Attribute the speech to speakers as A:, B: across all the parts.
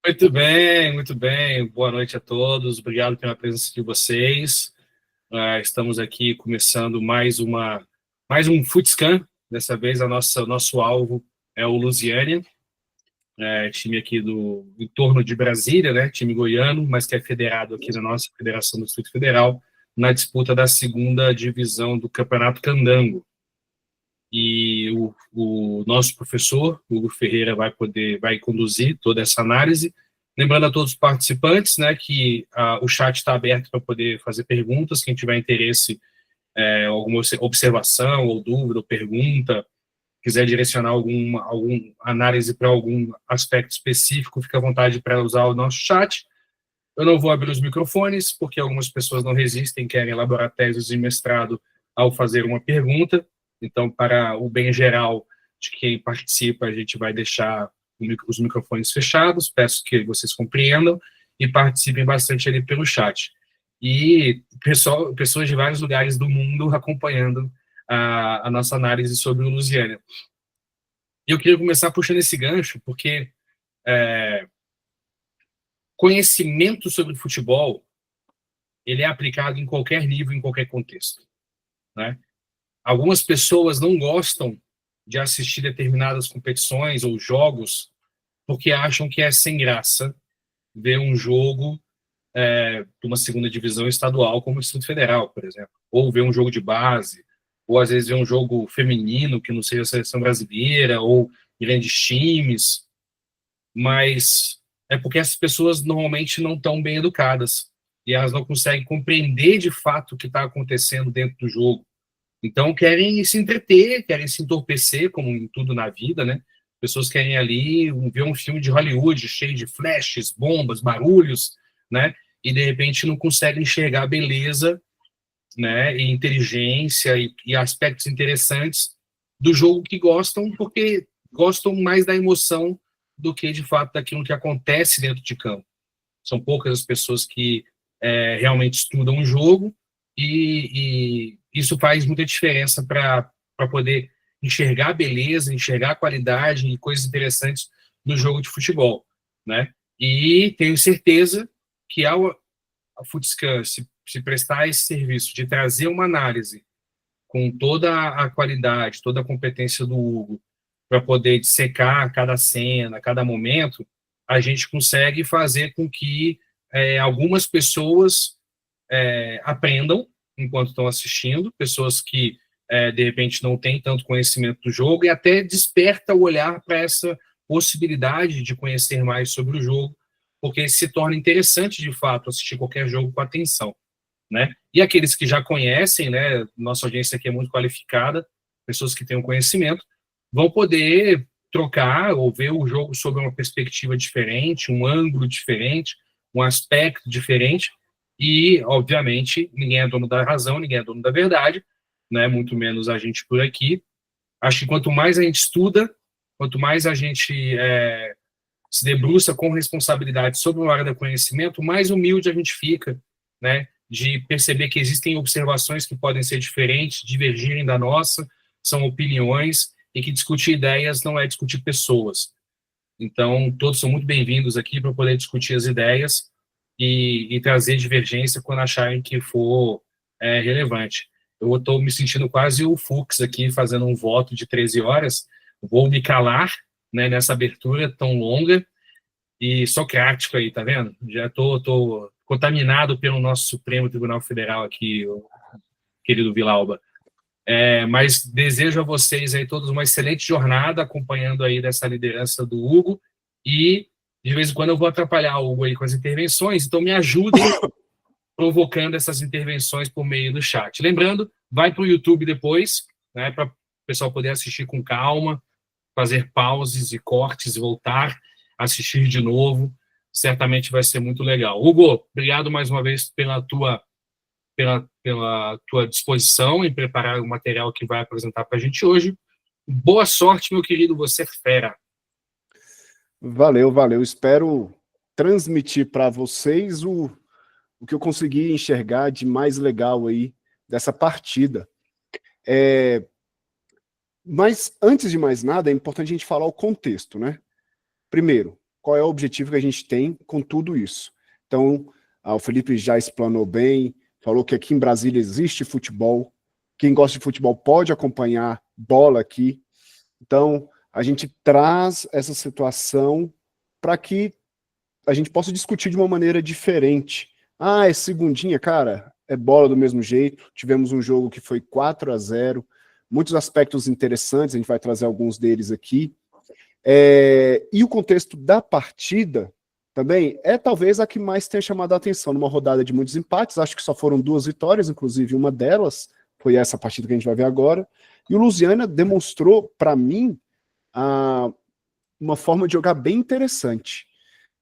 A: Muito bem, muito bem. Boa noite a todos. Obrigado pela presença de vocês. Estamos aqui começando mais um Footscan. Dessa vez nosso alvo é o Lusiânia, time aqui do entorno de Brasília, né? Time goiano, mas que é federado aqui na nossa Federação do Distrito Federal, na disputa da segunda divisão do Campeonato Candango. E o nosso professor, Hugo Ferreira, vai conduzir toda essa análise. Lembrando a todos os participantes, né, que o chat está aberto para poder fazer perguntas, quem tiver interesse, alguma observação ou dúvida ou pergunta, quiser direcionar alguma análise para algum aspecto específico, fica à vontade para usar o nosso chat. Eu não vou abrir os microfones, porque algumas pessoas não resistem, querem elaborar teses de mestrado ao fazer uma pergunta. Então, para o bem geral de quem participa, a gente vai deixar os microfones fechados. Peço que vocês compreendam e participem bastante ali pelo chat. E pessoas de vários lugares do mundo acompanhando a nossa análise sobre o Lusiânia. E eu queria começar puxando esse gancho, porque conhecimento sobre futebol ele é aplicado em qualquer nível, em qualquer contexto, né? Algumas pessoas não gostam de assistir determinadas competições ou jogos porque acham que é sem graça ver um jogo de uma segunda divisão estadual como o Distrito Federal, por exemplo, ou ver um jogo de base, ou às vezes ver um jogo feminino que não seja a seleção brasileira, ou grandes times, mas é porque essas pessoas normalmente não estão bem educadas e elas não conseguem compreender de fato o que está acontecendo dentro do jogo. Então, querem se entreter, querem se entorpecer, como em tudo na vida, né? Pessoas querem ali ver um filme de Hollywood cheio de flashes, bombas, barulhos, né? E, de repente, não conseguem enxergar a beleza, né? E inteligência e aspectos interessantes do jogo que gostam, porque gostam mais da emoção do que, de fato, daquilo que acontece dentro de campo. São poucas as pessoas que realmente estudam o jogo e isso faz muita diferença para poder enxergar a beleza, enxergar a qualidade e coisas interessantes no jogo de futebol, né? E tenho certeza que ao a Footscan se prestar esse serviço de trazer uma análise com toda a qualidade, toda a competência do Hugo, para poder dissecar cada cena, cada momento, a gente consegue fazer com que algumas pessoas aprendam enquanto estão assistindo, pessoas que, de repente, não têm tanto conhecimento do jogo, e até desperta o olhar para essa possibilidade de conhecer mais sobre o jogo, porque se torna interessante, de fato, assistir qualquer jogo com atenção, né? E aqueles que já conhecem, né, nossa audiência aqui é muito qualificada, pessoas que têm um conhecimento, vão poder trocar ou ver o jogo sob uma perspectiva diferente, um ângulo diferente, um aspecto diferente, e, obviamente, ninguém é dono da razão, ninguém é dono da verdade, né, muito menos a gente por aqui. Acho que quanto mais a gente estuda, quanto mais a gente se debruça com responsabilidade sobre uma área do conhecimento, mais humilde a gente fica, né, de perceber que existem observações que podem ser diferentes, divergirem da nossa, são opiniões, e que discutir ideias não é discutir pessoas. Então, todos são muito bem-vindos aqui para poder discutir as ideias e trazer divergência quando acharem que for relevante. Eu estou me sentindo quase o Fux aqui, fazendo um voto de 13 horas, vou me calar, né, nessa abertura tão longa e socrático aí, tá vendo? Já tô contaminado pelo nosso Supremo Tribunal Federal aqui, o querido Vilauba. Mas desejo a vocês aí todos uma excelente jornada, acompanhando aí dessa liderança do Hugo, e de vez em quando eu vou atrapalhar o Hugo aí com as intervenções, então me ajudem provocando essas intervenções por meio do chat. Lembrando, vai para o YouTube depois, né, para o pessoal poder assistir com calma, fazer pauses e cortes, voltar, assistir de novo, certamente vai ser muito legal. Hugo, obrigado mais uma vez pela tua disposição em preparar o material que vai apresentar para a gente hoje. Boa sorte, meu querido, você é fera.
B: Valeu, valeu. Espero transmitir para vocês o que eu consegui enxergar de mais legal aí dessa partida. Mas, antes de mais nada, é importante a gente falar o contexto, né? Primeiro, qual é o objetivo que a gente tem com tudo isso. Então, o Felipe já explanou bem, falou que aqui em Brasília existe futebol, quem gosta de futebol pode acompanhar bola aqui. Então, a gente traz essa situação para que a gente possa discutir de uma maneira diferente. Ah, é segundinha, cara, é bola do mesmo jeito. Tivemos um jogo que foi 4-0, muitos aspectos interessantes, a gente vai trazer alguns deles aqui. E o contexto da partida também é talvez a que mais tenha chamado a atenção numa rodada de muitos empates. Acho que só foram 2 vitórias, inclusive uma delas foi essa partida que a gente vai ver agora. E o Lusiana demonstrou, para mim, uma forma de jogar bem interessante,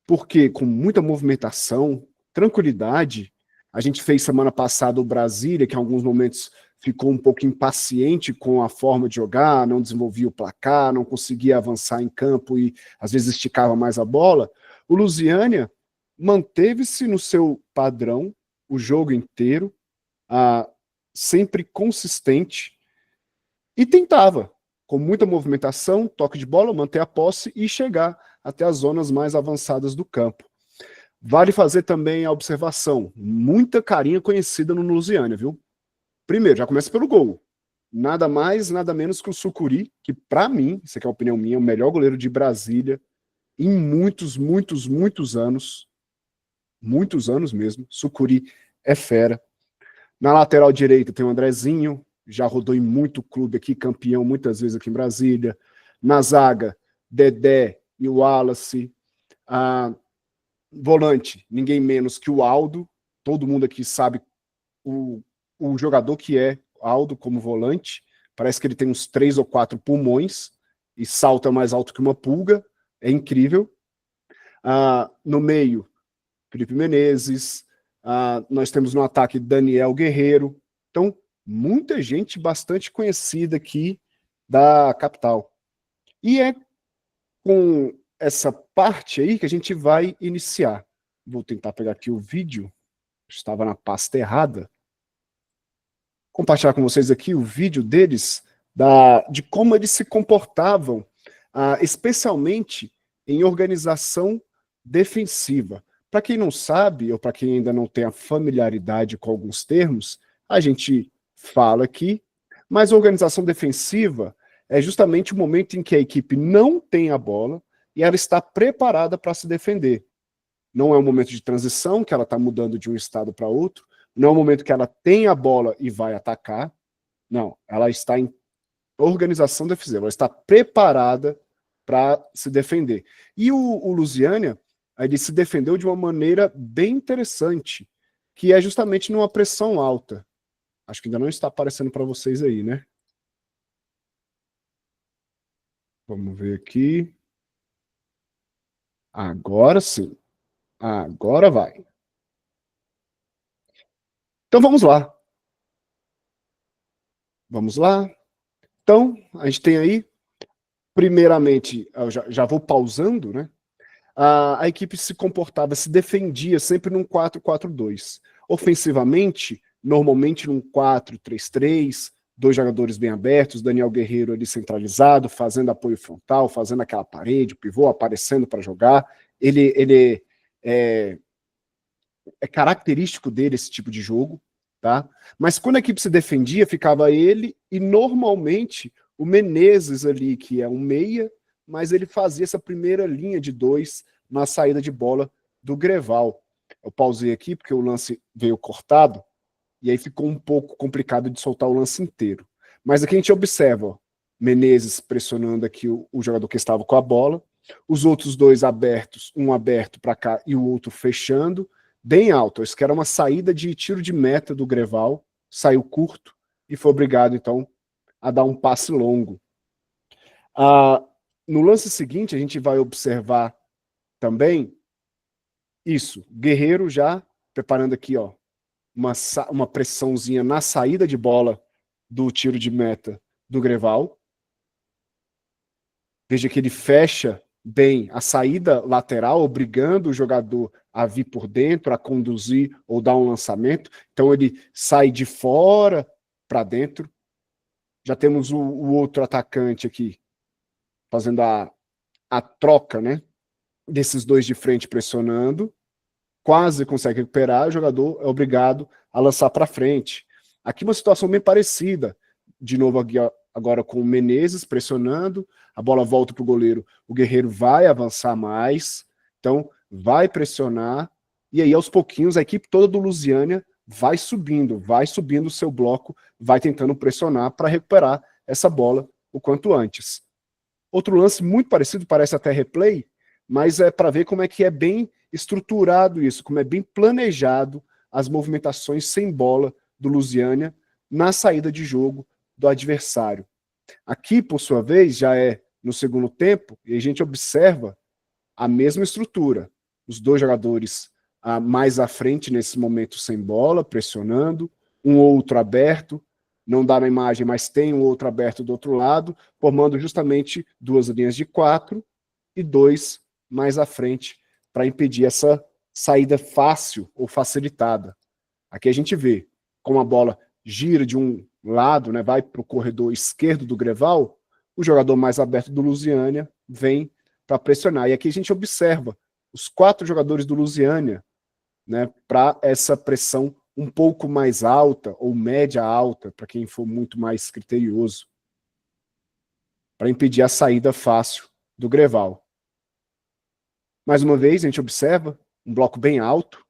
B: porque com muita movimentação, tranquilidade. A gente fez semana passada o Brasília, que em alguns momentos ficou um pouco impaciente com a forma de jogar, não desenvolvia o placar, não conseguia avançar em campo e às vezes esticava mais a bola. O Lusiânia manteve-se no seu padrão o jogo inteiro, sempre consistente, e tentava, com muita movimentação, toque de bola, manter a posse e chegar até as zonas mais avançadas do campo. Vale fazer também a observação, muita carinha conhecida no Lusiânia, viu? Primeiro, já começa pelo gol. Nada mais, nada menos que o Sucuri, que para mim, isso aqui é uma opinião minha, é o melhor goleiro de Brasília em muitos, muitos, muitos anos. Muitos anos mesmo. Sucuri é fera. Na lateral direita tem o Andrezinho, já rodou em muito clube aqui, campeão muitas vezes aqui em Brasília. Na zaga, Dedé e o Wallace. Volante, ninguém menos que o Aldo. Todo mundo aqui sabe o jogador que é Aldo como volante. Parece que ele tem uns 3 ou 4 pulmões e salta mais alto que uma pulga. É incrível. No meio, Felipe Menezes. Nós temos no ataque Daniel Guerreiro. Então, muita gente bastante conhecida aqui da capital. E é com essa parte aí que a gente vai iniciar. Vou tentar pegar aqui o vídeo. Estava na pasta errada. Compartilhar com vocês aqui o vídeo deles, de como eles se comportavam, especialmente em organização defensiva. Para quem não sabe, ou para quem ainda não tem a familiaridade com alguns termos, a gente fala aqui, mas a organização defensiva é justamente o momento em que a equipe não tem a bola e ela está preparada para se defender. Não é um momento de transição, que ela está mudando de um estado para outro, não é um momento que ela tem a bola e vai atacar, não, ela está em organização defensiva, ela está preparada para se defender. E o Lusiânia, ele se defendeu de uma maneira bem interessante, que é justamente numa pressão alta. Acho que ainda não está aparecendo para vocês aí, né? Vamos ver aqui. Agora sim. Agora vai. Então vamos lá. Vamos lá. Então, a gente tem aí, primeiramente, eu já vou pausando, né? A equipe se comportava, se defendia sempre num 4-4-2. Ofensivamente, normalmente num 4-3-3, 2 jogadores bem abertos, Daniel Guerreiro ali centralizado, fazendo apoio frontal, fazendo aquela parede, pivô, aparecendo para jogar. Ele é característico dele esse tipo de jogo, tá? Mas quando a equipe se defendia, ficava ele e normalmente o Menezes ali, que é um meia, mas ele fazia essa primeira linha de 2 na saída de bola do Greval. Eu pausei aqui porque o lance veio cortado e aí ficou um pouco complicado de soltar o lance inteiro. Mas aqui a gente observa, ó, Menezes pressionando aqui o jogador que estava com a bola, os outros 2 abertos, um aberto para cá e o outro fechando, bem alto. Isso que era uma saída de tiro de meta do Greval, saiu curto e foi obrigado, então, a dar um passe longo. No lance seguinte, a gente vai observar também isso. Guerreiro já preparando aqui, ó, uma pressãozinha na saída de bola do tiro de meta do Greval. Veja que ele fecha bem a saída lateral, obrigando o jogador a vir por dentro, a conduzir ou dar um lançamento. Então ele sai de fora para dentro. Já temos o outro atacante aqui, fazendo a troca, né? desses dois de frente pressionando, quase consegue recuperar, o jogador é obrigado a lançar para frente. Aqui uma situação bem parecida, de novo aqui, agora com o Menezes pressionando, a bola volta para o goleiro, o Guerreiro vai avançar mais, então vai pressionar, e aí aos pouquinhos a equipe toda do Lusiânia vai subindo o seu bloco, vai tentando pressionar para recuperar essa bola o quanto antes. Outro lance muito parecido, parece até replay, mas é para ver como é que é bem estruturado isso, como é bem planejado as movimentações sem bola do Lusiânia na saída de jogo do adversário. Aqui, por sua vez, já é no segundo tempo, e a gente observa a mesma estrutura. Os dois jogadores mais à frente nesse momento sem bola, pressionando, um outro aberto, não dá na imagem, mas tem um outro aberto do outro lado, formando justamente duas linhas de 4 e 2 mais à frente, para impedir essa saída fácil ou facilitada. Aqui a gente vê como a bola gira de um lado, né, vai para o corredor esquerdo do Greval, o jogador mais aberto do Lusiânia vem para pressionar. E aqui a gente observa os 4 jogadores do Lusiânia, né, para essa pressão um pouco mais alta, ou média alta, para quem for muito mais criterioso, para impedir a saída fácil do Greval. Mais uma vez, a gente observa um bloco bem alto,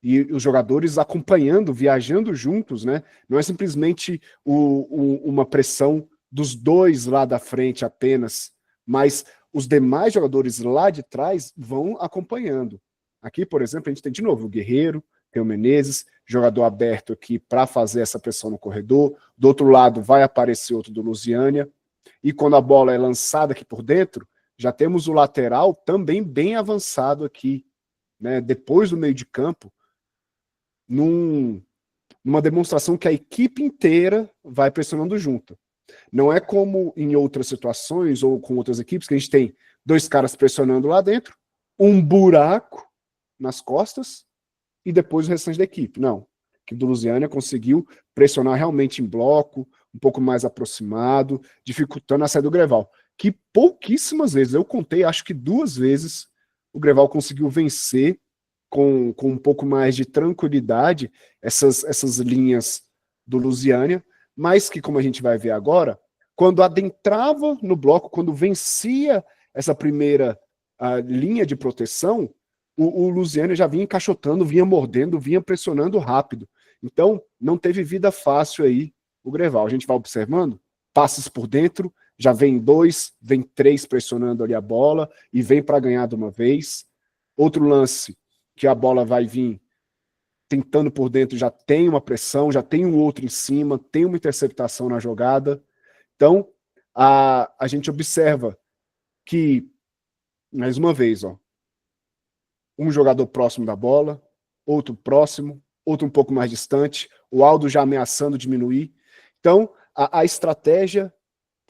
B: e os jogadores acompanhando, viajando juntos, né? Não é simplesmente uma pressão dos dois lá da frente apenas, mas os demais jogadores lá de trás vão acompanhando. Aqui, por exemplo, a gente tem de novo o Guerreiro, tem o Menezes, jogador aberto aqui para fazer essa pressão no corredor. Do outro lado vai aparecer outro do Lusiânia. E quando a bola é lançada aqui por dentro, já temos o lateral também bem avançado aqui, né? Depois do meio de campo, numa demonstração que a equipe inteira vai pressionando junto. Não é como em outras situações ou com outras equipes, que a gente tem 2 caras pressionando lá dentro, um buraco nas costas e depois o restante da equipe. Não. A equipe do Lusiânia conseguiu pressionar realmente em bloco, um pouco mais aproximado, dificultando a saída do Greval. Que pouquíssimas vezes, eu contei, acho que 2 vezes, o Greval conseguiu vencer com um pouco mais de tranquilidade essas linhas do Lusiânia, mas que, como a gente vai ver agora, quando adentrava no bloco, quando vencia essa primeira linha de proteção, o Lusiânia já vinha encaixotando, vinha mordendo, vinha pressionando rápido. Então, não teve vida fácil aí o Greval. A gente vai observando, passes por dentro, já vem 2, vem 3 pressionando ali a bola e vem para ganhar de uma vez. Outro lance, que a bola vai vir tentando por dentro, já tem uma pressão, já tem um outro em cima, tem uma interceptação na jogada. Então, a gente observa que, mais uma vez, ó, um jogador próximo da bola, outro próximo, outro um pouco mais distante, o Aldo já ameaçando diminuir. Então, a estratégia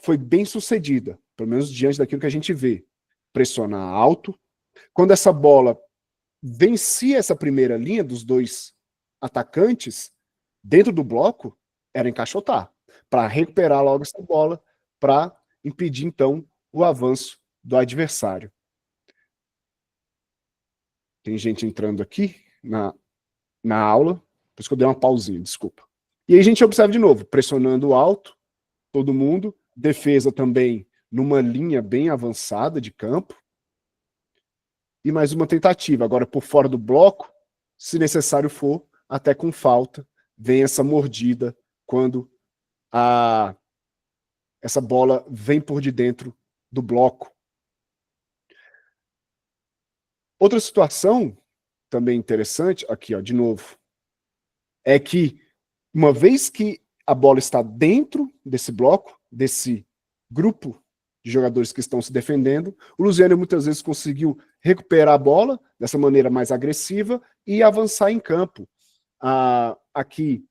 B: foi bem sucedida, pelo menos diante daquilo que a gente vê. Pressionar alto. Quando essa bola vencia essa primeira linha dos 2 atacantes, dentro do bloco, era encaixotar, para recuperar logo essa bola, para impedir, então, o avanço do adversário. Tem gente entrando aqui na aula, por isso que eu dei uma pausinha, desculpa. E aí a gente observa de novo, pressionando alto, todo mundo, defesa também numa linha bem avançada de campo, e mais uma tentativa, agora por fora do bloco, se necessário for, até com falta, vem essa mordida quando essa bola vem por de dentro do bloco. Outra situação também interessante, aqui ó, de novo, é que uma vez que a bola está dentro desse bloco, desse grupo de jogadores que estão se defendendo, o Lusiânia muitas vezes conseguiu recuperar a bola dessa maneira mais agressiva e avançar em campo. Aqui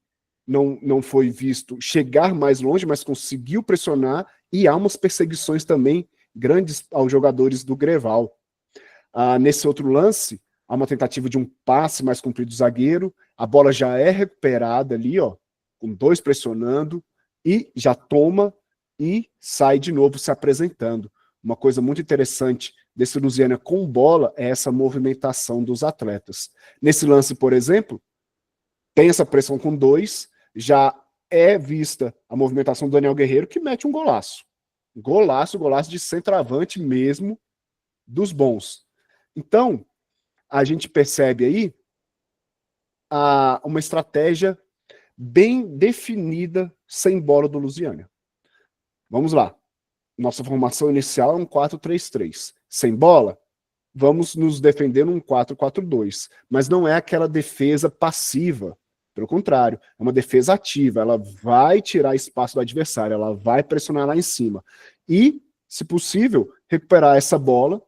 B: não foi visto chegar mais longe, mas conseguiu pressionar, e há umas perseguições também grandes aos jogadores do Greval. Nesse outro lance, há uma tentativa de um passe mais comprido do zagueiro, a bola já é recuperada ali, ó, com 2 pressionando, e já toma e sai de novo se apresentando. Uma coisa muito interessante desse Lusiânia com bola é essa movimentação dos atletas. Nesse lance, por exemplo, tem essa pressão com 2, já é vista a movimentação do Daniel Guerreiro, que mete um golaço. Golaço de centroavante mesmo, dos bons. Então, a gente percebe aí uma estratégia bem definida sem bola do Lusiânia. Vamos lá. Nossa formação inicial é um 4-3-3. Sem bola, vamos nos defender num 4-4-2. Mas não é aquela defesa passiva. Pelo contrário, é uma defesa ativa. Ela vai tirar espaço do adversário, ela vai pressionar lá em cima. E, se possível, recuperar essa bola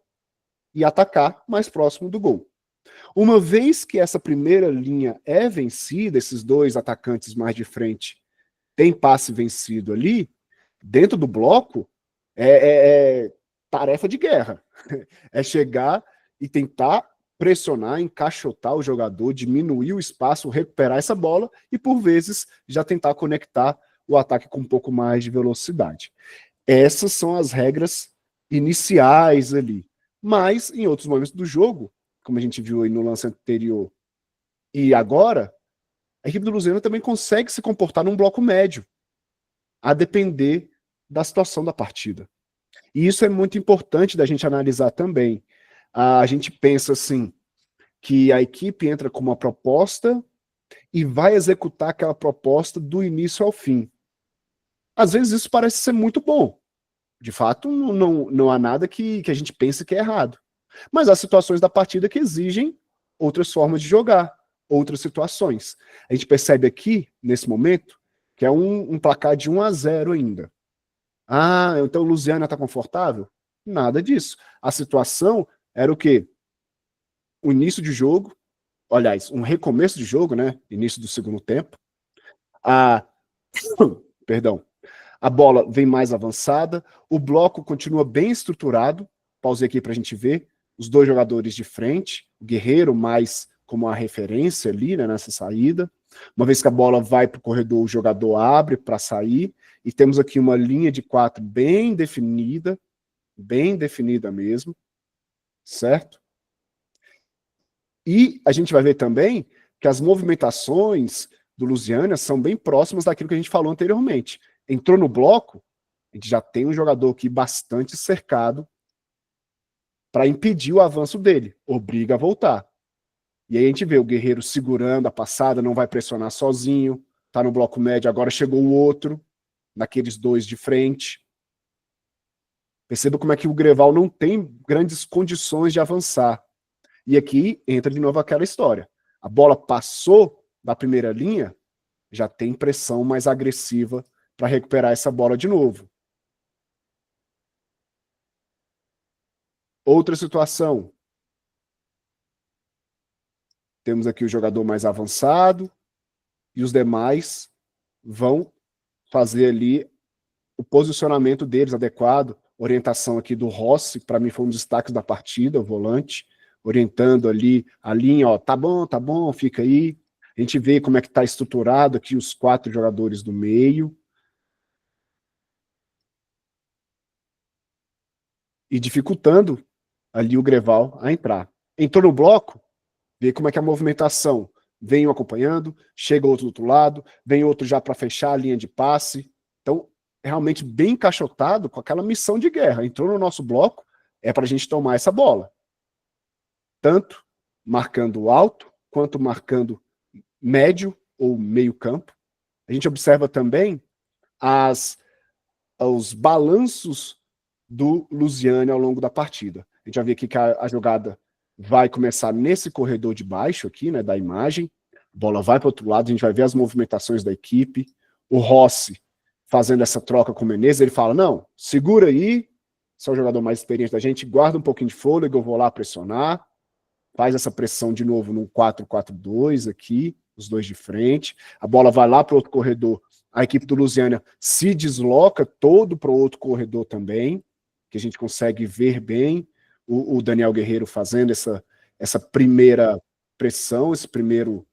B: e atacar mais próximo do gol. Uma vez que essa primeira linha é vencida, esses 2 atacantes mais de frente têm passe vencido ali, dentro do bloco, é tarefa de guerra. É chegar e tentar pressionar, encaixotar o jogador, diminuir o espaço, recuperar essa bola e, por vezes, já tentar conectar o ataque com um pouco mais de velocidade. Essas são as regras iniciais ali. Mas, em outros momentos do jogo, como a gente viu aí no lance anterior e agora, a equipe do Lusiânia também consegue se comportar num bloco médio, a depender da situação da partida. E isso é muito importante da gente analisar também. A gente pensa assim, que a equipe entra com uma proposta e vai executar aquela proposta do início ao fim. Às vezes isso parece ser muito bom. De fato, não há nada que a gente pense que é errado. Mas há situações da partida que exigem outras formas de jogar, outras situações. A gente percebe aqui, nesse momento, que é um placar de 1-0 ainda. Ah, então o Lusiânia está confortável? Nada disso. A situação era o quê? O início de jogo, aliás, um recomeço de jogo, né? Início do segundo tempo. Perdão. A bola vem mais avançada, o bloco continua bem estruturado. Pausei aqui para a gente ver. Os 2 jogadores de frente, o Guerreiro mais como a referência ali, né, nessa saída. Uma vez que a bola vai para o corredor, o jogador abre para sair. E temos aqui uma linha de 4 bem definida mesmo, certo? E a gente vai ver também que as movimentações do Lusiânia são bem próximas daquilo que a gente falou anteriormente. Entrou no bloco, a gente já tem um jogador aqui bastante cercado para impedir o avanço dele, obriga a voltar. E aí a gente vê o Guerreiro segurando a passada, não vai pressionar sozinho, tá no bloco médio, agora chegou o outro, naqueles 2 de frente. Perceba como é que o Greval não tem grandes condições de avançar. E aqui entra de novo aquela história. A bola passou da primeira linha, já tem pressão mais agressiva para recuperar essa bola de novo. Outra situação. Temos aqui o jogador mais avançado e os demais vão fazer ali o posicionamento deles adequado. Orientação aqui do Rossi, para mim foi um destaque da partida, o volante, orientando ali a linha, ó, tá bom, fica aí. A gente vê como é que está estruturado aqui os 4 jogadores do meio. E dificultando ali o Greval a entrar. Entrou no bloco, vê como é que é a movimentação. Vem um acompanhando, chega outro do outro lado, vem outro já para fechar a linha de passe. Então, realmente bem encaixotado com aquela missão de guerra. Entrou no nosso bloco, é para a gente tomar essa bola. Tanto marcando alto, quanto marcando médio ou meio campo. A gente observa também os balanços do Lusiânia ao longo da partida. A gente vai ver aqui que a jogada vai começar nesse corredor de baixo aqui, né, da imagem. A bola vai para o outro lado, a gente vai ver as movimentações da equipe. O Rossi fazendo essa troca com o Menezes, ele fala, não, segura aí, você é o jogador mais experiente da gente, guarda um pouquinho de fôlego, eu vou lá pressionar. Faz essa pressão de novo no 4-4-2 aqui, os 2 de frente. A bola vai lá para o outro corredor. A equipe do Lusiânia se desloca todo para o outro corredor também, que a gente consegue ver bem o Daniel Guerreiro fazendo essa primeira pressão, esse primeiro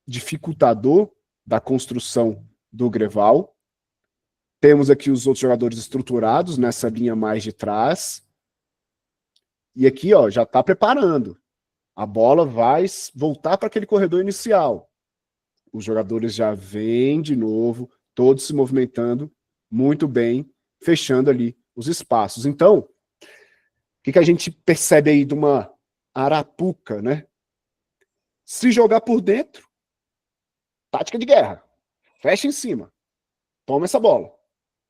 B: dificultador da construção do Greval. Temos aqui os outros jogadores estruturados nessa linha mais de trás. E aqui, ó, já está preparando. A bola vai voltar para aquele corredor inicial. Os jogadores já vêm de novo, todos se movimentando muito bem, fechando ali os espaços. Então, o que a gente percebe aí de uma arapuca, né? Se jogar por dentro, tática de guerra. Fecha em cima. Toma essa bola.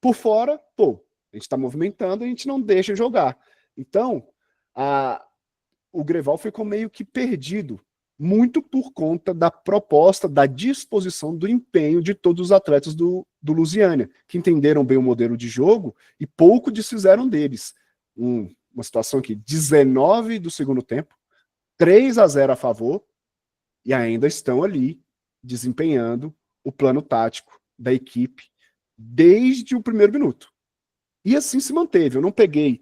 B: Por fora, pô, a gente está movimentando, a gente não deixa jogar. Então, o Greval ficou meio que perdido, muito por conta da proposta, da disposição, do empenho de todos os atletas do Lusiânia, que entenderam bem o modelo de jogo e pouco desfizeram deles. Uma situação aqui, 19 do segundo tempo, 3-0 a favor, e ainda estão ali desempenhando o plano tático da equipe desde o primeiro minuto. E assim se manteve. Eu não peguei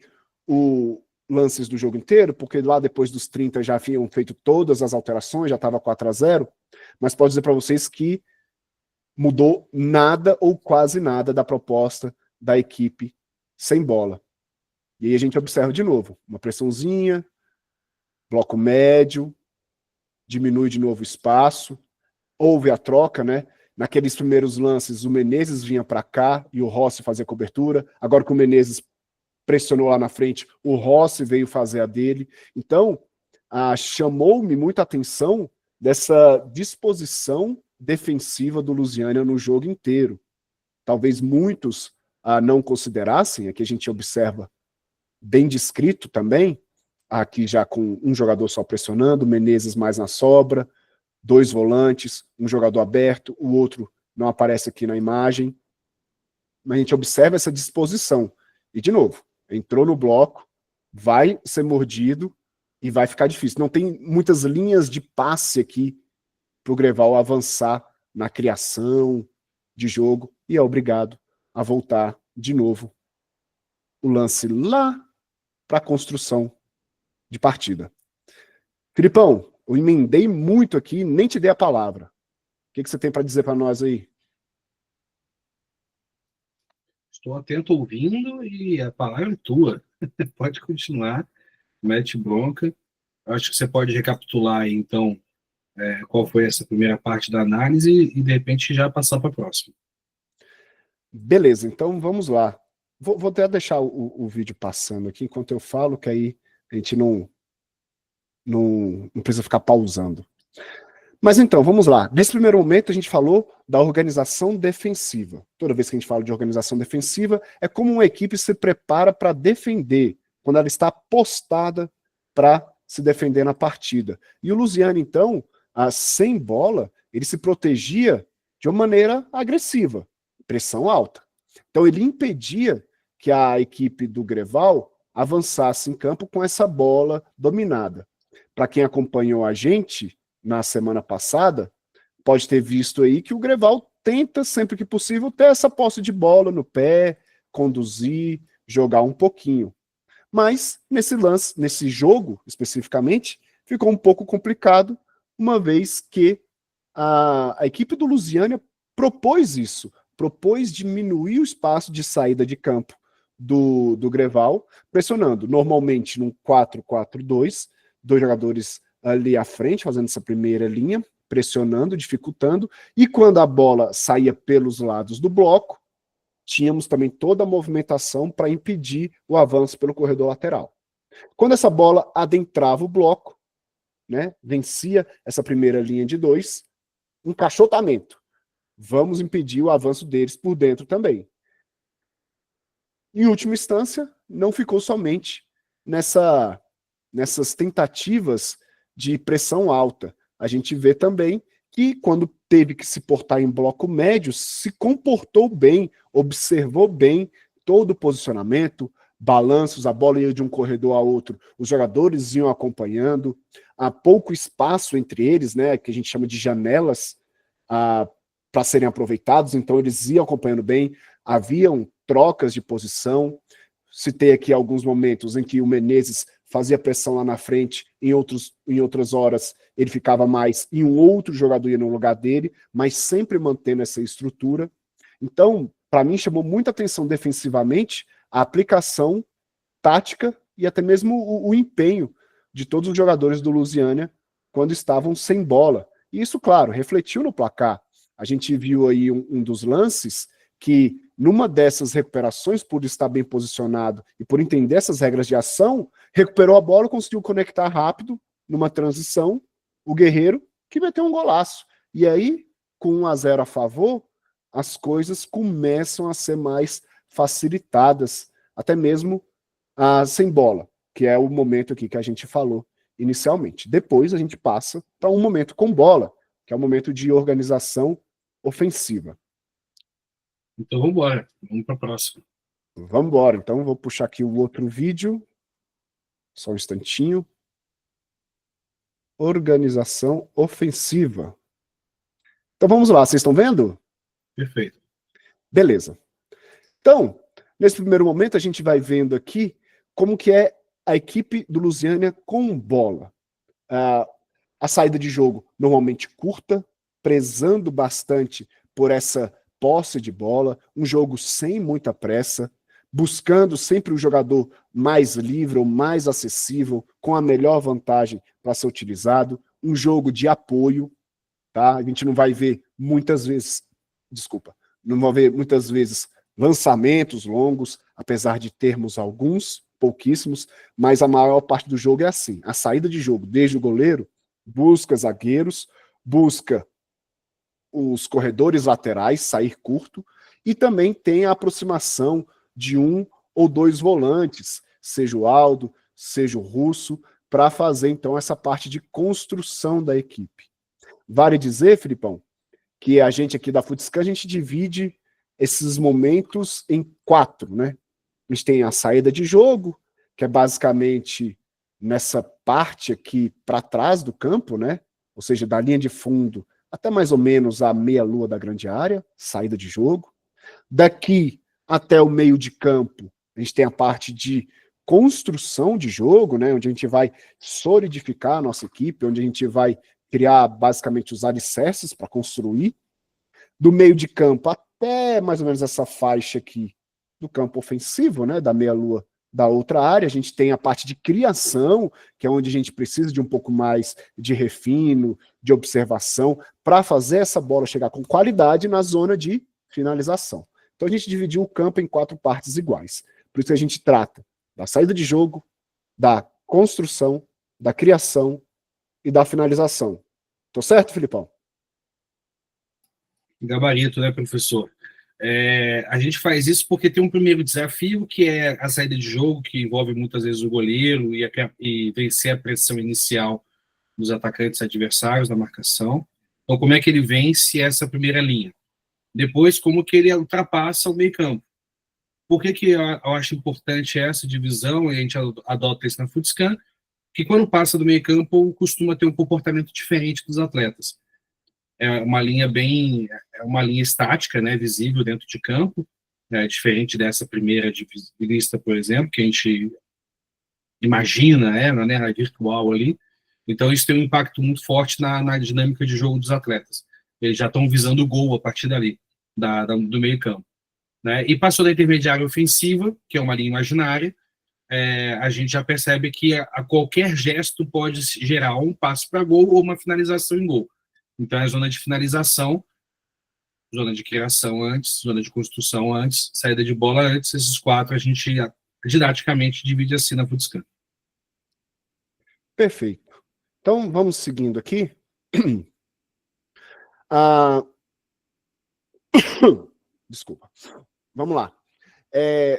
B: lances do jogo inteiro, porque lá depois dos 30 já haviam feito todas as alterações, já estava 4-0, mas posso dizer para vocês que mudou nada ou quase nada da proposta da equipe sem bola. E aí a gente observa de novo, uma pressãozinha, bloco médio, diminui de novo o espaço, houve a troca, né? Naqueles primeiros lances, o Menezes vinha para cá e o Rossi fazia cobertura. Agora que o Menezes pressionou lá na frente, o Rossi veio fazer a dele. Então, chamou-me muita atenção dessa disposição defensiva do Lusiânia no jogo inteiro. Talvez muitos não considerassem, aqui a gente observa bem descrito também, aqui já com um jogador só pressionando, Menezes mais na sobra, 2 volantes, um jogador aberto, o outro não aparece aqui na imagem. Mas a gente observa essa disposição. E, de novo, entrou no bloco, vai ser mordido e vai ficar difícil. Não tem muitas linhas de passe aqui para o Greval avançar na criação de jogo e é obrigado a voltar de novo o lance lá para a construção de partida. Filipão, eu emendei muito aqui, nem te dei a palavra. O que você tem para dizer para nós aí?
A: Estou atento ouvindo e a palavra é tua. Pode continuar, mete bronca. Acho que você pode recapitular aí, então, qual foi essa primeira parte da análise e, de repente, já passar para a próxima.
B: Beleza, então vamos lá. Vou até deixar o vídeo passando aqui enquanto eu falo, que aí a gente não precisa ficar pausando. Mas então, vamos lá. Nesse primeiro momento, a gente falou da organização defensiva. Toda vez que a gente fala de organização defensiva, é como uma equipe se prepara para defender, quando ela está postada para se defender na partida. E o Lusiânia, então, sem bola, ele se protegia de uma maneira agressiva, pressão alta. Então ele impedia que a equipe do Greval avançasse em campo com essa bola dominada. Para quem acompanhou a gente na semana passada, pode ter visto aí que o Greval tenta, sempre que possível, ter essa posse de bola no pé, conduzir, jogar um pouquinho. Mas nesse jogo, especificamente, ficou um pouco complicado, uma vez que a equipe do Lusiânia propôs isso, propôs diminuir o espaço de saída de campo do Greval, pressionando normalmente num 4-4-2, 2 jogadores ali à frente, fazendo essa primeira linha, pressionando, dificultando, e quando a bola saía pelos lados do bloco, tínhamos também toda a movimentação para impedir o avanço pelo corredor lateral. Quando essa bola adentrava o bloco, né, vencia essa primeira linha de 2, encaixotamento. Vamos impedir o avanço deles por dentro também. Em última instância, não ficou somente nessas tentativas de pressão alta. A gente vê também que quando teve que se portar em bloco médio, se comportou bem, observou bem todo o posicionamento, balanços, a bola ia de um corredor a outro, os jogadores iam acompanhando, há pouco espaço entre eles, né, que a gente chama de janelas, para serem aproveitados, então eles iam acompanhando bem, haviam trocas de posição. Citei aqui alguns momentos em que o Menezes fazia pressão lá na frente, em outras horas ele ficava mais e um outro jogador ia no lugar dele, mas sempre mantendo essa estrutura. Então, para mim, chamou muita atenção defensivamente a aplicação tática e até mesmo o empenho de todos os jogadores do Lusiânia quando estavam sem bola. E isso, claro, refletiu no placar. A gente viu aí um dos lances que, numa dessas recuperações, por estar bem posicionado e por entender essas regras de ação, recuperou a bola, conseguiu conectar rápido numa transição, o Guerreiro, que meteu um golaço. E aí, com 1-0 a favor, as coisas começam a ser mais facilitadas, até mesmo sem bola, que é o momento aqui que a gente falou inicialmente. Depois a gente passa para um momento com bola, que é o momento de organização ofensiva.
A: Então vamos embora, vamos para a próxima.
B: Vamos embora, então vou puxar aqui o outro vídeo, só um instantinho. Organização ofensiva. Então vamos lá, vocês estão vendo?
A: Perfeito.
B: Beleza. Então, nesse primeiro momento, a gente vai vendo aqui como que é a equipe do Lusiânia com bola. A saída de jogo normalmente curta, prezando bastante por essa posse de bola, um jogo sem muita pressa, buscando sempre o jogador mais livre ou mais acessível, com a melhor vantagem para ser utilizado, um jogo de apoio, tá? A gente não vai ver muitas vezes, não vai ver muitas vezes lançamentos longos, apesar de termos alguns, pouquíssimos, mas a maior parte do jogo é assim. A saída de jogo, desde o goleiro, busca zagueiros, busca os corredores laterais, sair curto, e também tem a aproximação de um ou dois volantes, seja o Aldo, seja o Russo, para fazer então essa parte de construção da equipe. Vale dizer, Filipão, que a gente aqui da Futscan, a gente divide esses momentos em 4, né? A gente tem a saída de jogo, que é basicamente nessa parte aqui para trás do campo, né? Ou seja, da linha de fundo até mais ou menos a meia-lua da grande área, saída de jogo. Daqui até o meio de campo, a gente tem a parte de construção de jogo, né? Onde a gente vai solidificar a nossa equipe, onde a gente vai criar basicamente os alicerces para construir. Do meio de campo até mais ou menos essa faixa aqui do campo ofensivo, né, da meia-lua da outra área, a gente tem a parte de criação, que é onde a gente precisa de um pouco mais de refino, de observação, para fazer essa bola chegar com qualidade na zona de finalização. Então a gente dividiu o campo em 4 partes iguais. Por isso que a gente trata da saída de jogo, da construção, da criação e da finalização. Tô certo, Filipão?
A: Gabarito, né, professor? A gente faz isso porque tem um primeiro desafio, que é a saída de jogo, que envolve muitas vezes o goleiro e vencer a pressão inicial dos atacantes adversários na marcação. Então, como é que ele vence essa primeira linha? Depois, como que ele ultrapassa o meio-campo? Por que eu acho importante essa divisão, e a gente adota isso na Futscan, que quando passa do meio-campo costuma ter um comportamento diferente dos atletas. É uma linha estática, né, visível dentro de campo, né, diferente dessa primeira lista, por exemplo, que a gente imagina, né, na virtual ali. Então isso tem um impacto muito forte na dinâmica de jogo dos atletas. Eles já estão visando o gol a partir dali, do meio campo. Né? E passou da intermediária ofensiva, que é uma linha imaginária, a gente já percebe que a qualquer gesto pode gerar um passo para gol ou uma finalização em gol. Então, é a zona de finalização, zona de criação antes, zona de construção antes, saída de bola antes. Esses 4 a gente didaticamente divide assim na Futscan.
B: Perfeito. Então, vamos seguindo aqui. Desculpa. Vamos lá.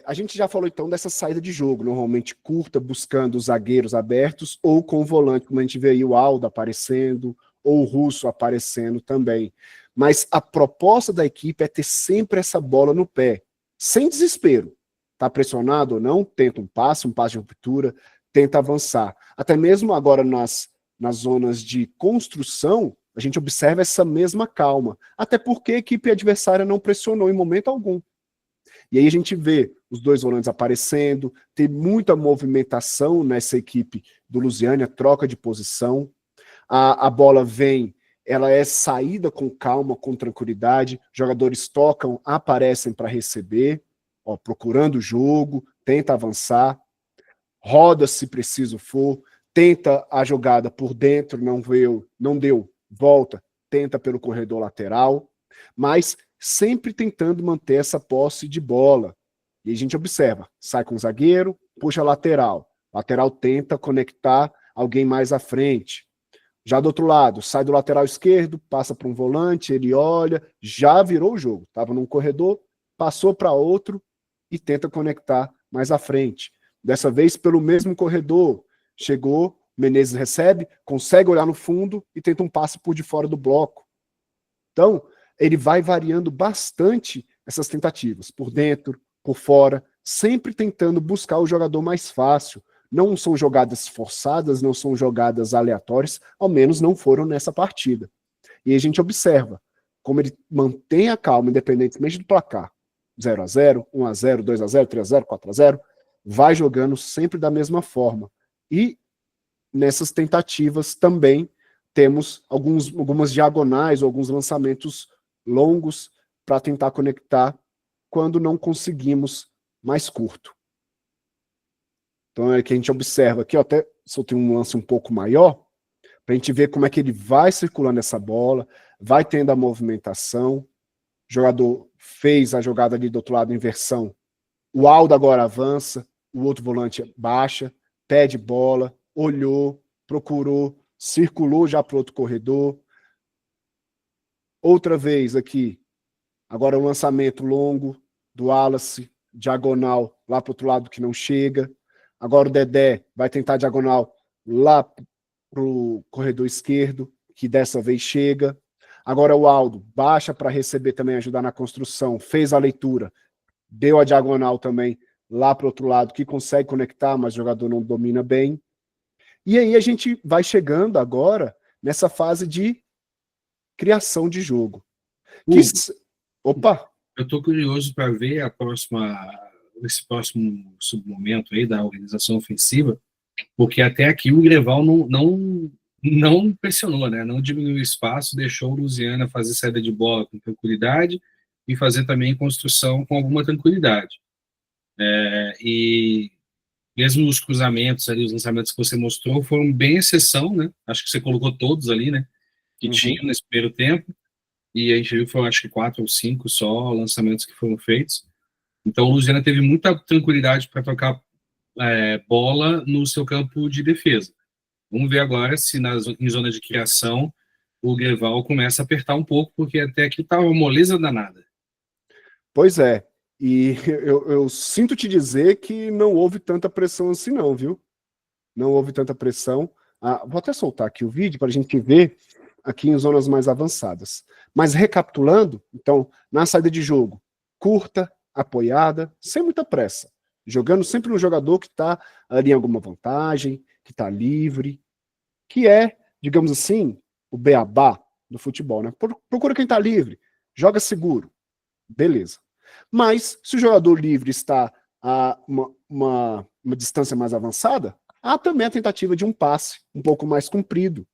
B: A gente já falou, então, dessa saída de jogo, normalmente curta, buscando os zagueiros abertos, ou com o volante, como a gente vê aí o Aldo aparecendo, ou o Russo aparecendo também. Mas a proposta da equipe é ter sempre essa bola no pé, sem desespero. Está pressionado ou não, tenta um passe de ruptura, tenta avançar. Até mesmo agora nas zonas de construção, a gente observa essa mesma calma. Até porque a equipe adversária não pressionou em momento algum. E aí a gente vê os 2 volantes aparecendo, tem muita movimentação nessa equipe do Lusiânia, troca de posição. A bola vem, ela é saída com calma, com tranquilidade, jogadores tocam, aparecem para receber, procurando o jogo, tenta avançar. roda se preciso for, tenta a jogada por dentro, não deu, volta, tenta pelo corredor lateral, mas sempre tentando manter essa posse de bola. E a gente observa, sai com o zagueiro, puxa a lateral tenta conectar alguém mais à frente. Já do outro lado, sai do lateral esquerdo, passa para um volante, ele olha, já virou o jogo. Estava num corredor, passou para outro e tenta conectar mais à frente. Dessa vez, pelo mesmo corredor, chegou, Menezes recebe, consegue olhar no fundo e tenta um passe por de fora do bloco. Então, ele vai variando bastante essas tentativas, por dentro, por fora, sempre tentando buscar o jogador mais fácil. Não são jogadas forçadas, não são jogadas aleatórias, ao menos não foram nessa partida. E a gente observa como ele mantém a calma, independentemente do placar. 0-0, 1-0, 2-0, 3-0, 4-0, vai jogando sempre da mesma forma. E nessas tentativas também temos algumas diagonais ou alguns lançamentos longos para tentar conectar quando não conseguimos mais curto. Então é que a gente observa aqui, ó, até soltei um lance um pouco maior, para a gente ver como é que ele vai circulando essa bola, vai tendo a movimentação, o jogador fez a jogada ali do outro lado, inversão, o Aldo agora avança, o outro volante baixa, pede bola, olhou, procurou, circulou já para o outro corredor. Outra vez aqui, agora o lançamento longo do Wallace, diagonal lá para o outro lado que não chega. Agora o Dedé vai tentar diagonal lá para o corredor esquerdo, que dessa vez chega. Agora o Aldo baixa para receber também, ajudar na construção, fez a leitura, deu a diagonal também lá para o outro lado, que consegue conectar, mas o jogador não domina bem. E aí a gente vai chegando agora nessa fase de criação de jogo. Opa!
A: Eu estou curioso para ver esse próximo submomento aí da organização ofensiva, porque até aqui o Greval não pressionou, né? Não diminuiu o espaço, deixou o Lusiana fazer saída de bola com tranquilidade e fazer também construção com alguma tranquilidade. E mesmo os cruzamentos ali, os lançamentos que você mostrou foram bem exceção, né? Acho que você colocou todos ali, né? Que tinham nesse primeiro tempo. E a gente viu que foram acho que 4 ou 5 só lançamentos que foram feitos. Então o Lusiana teve muita tranquilidade para tocar bola no seu campo de defesa. Vamos ver agora se em zona de criação o Greval começa a apertar um pouco, porque até aqui estava uma moleza danada.
B: Pois é, e eu sinto te dizer que não houve tanta pressão assim não, viu? Não houve tanta pressão. Vou até soltar aqui o vídeo para a gente ver aqui em zonas mais avançadas. Mas recapitulando, então, na saída de jogo, curta, apoiada, sem muita pressa. Jogando sempre no jogador que está ali em alguma vantagem, que está livre, que é, digamos assim, o beabá do futebol, né? Procura quem está livre, joga seguro, beleza. Mas, se o jogador livre está a uma distância mais avançada, há também a tentativa de um passe um pouco mais comprido.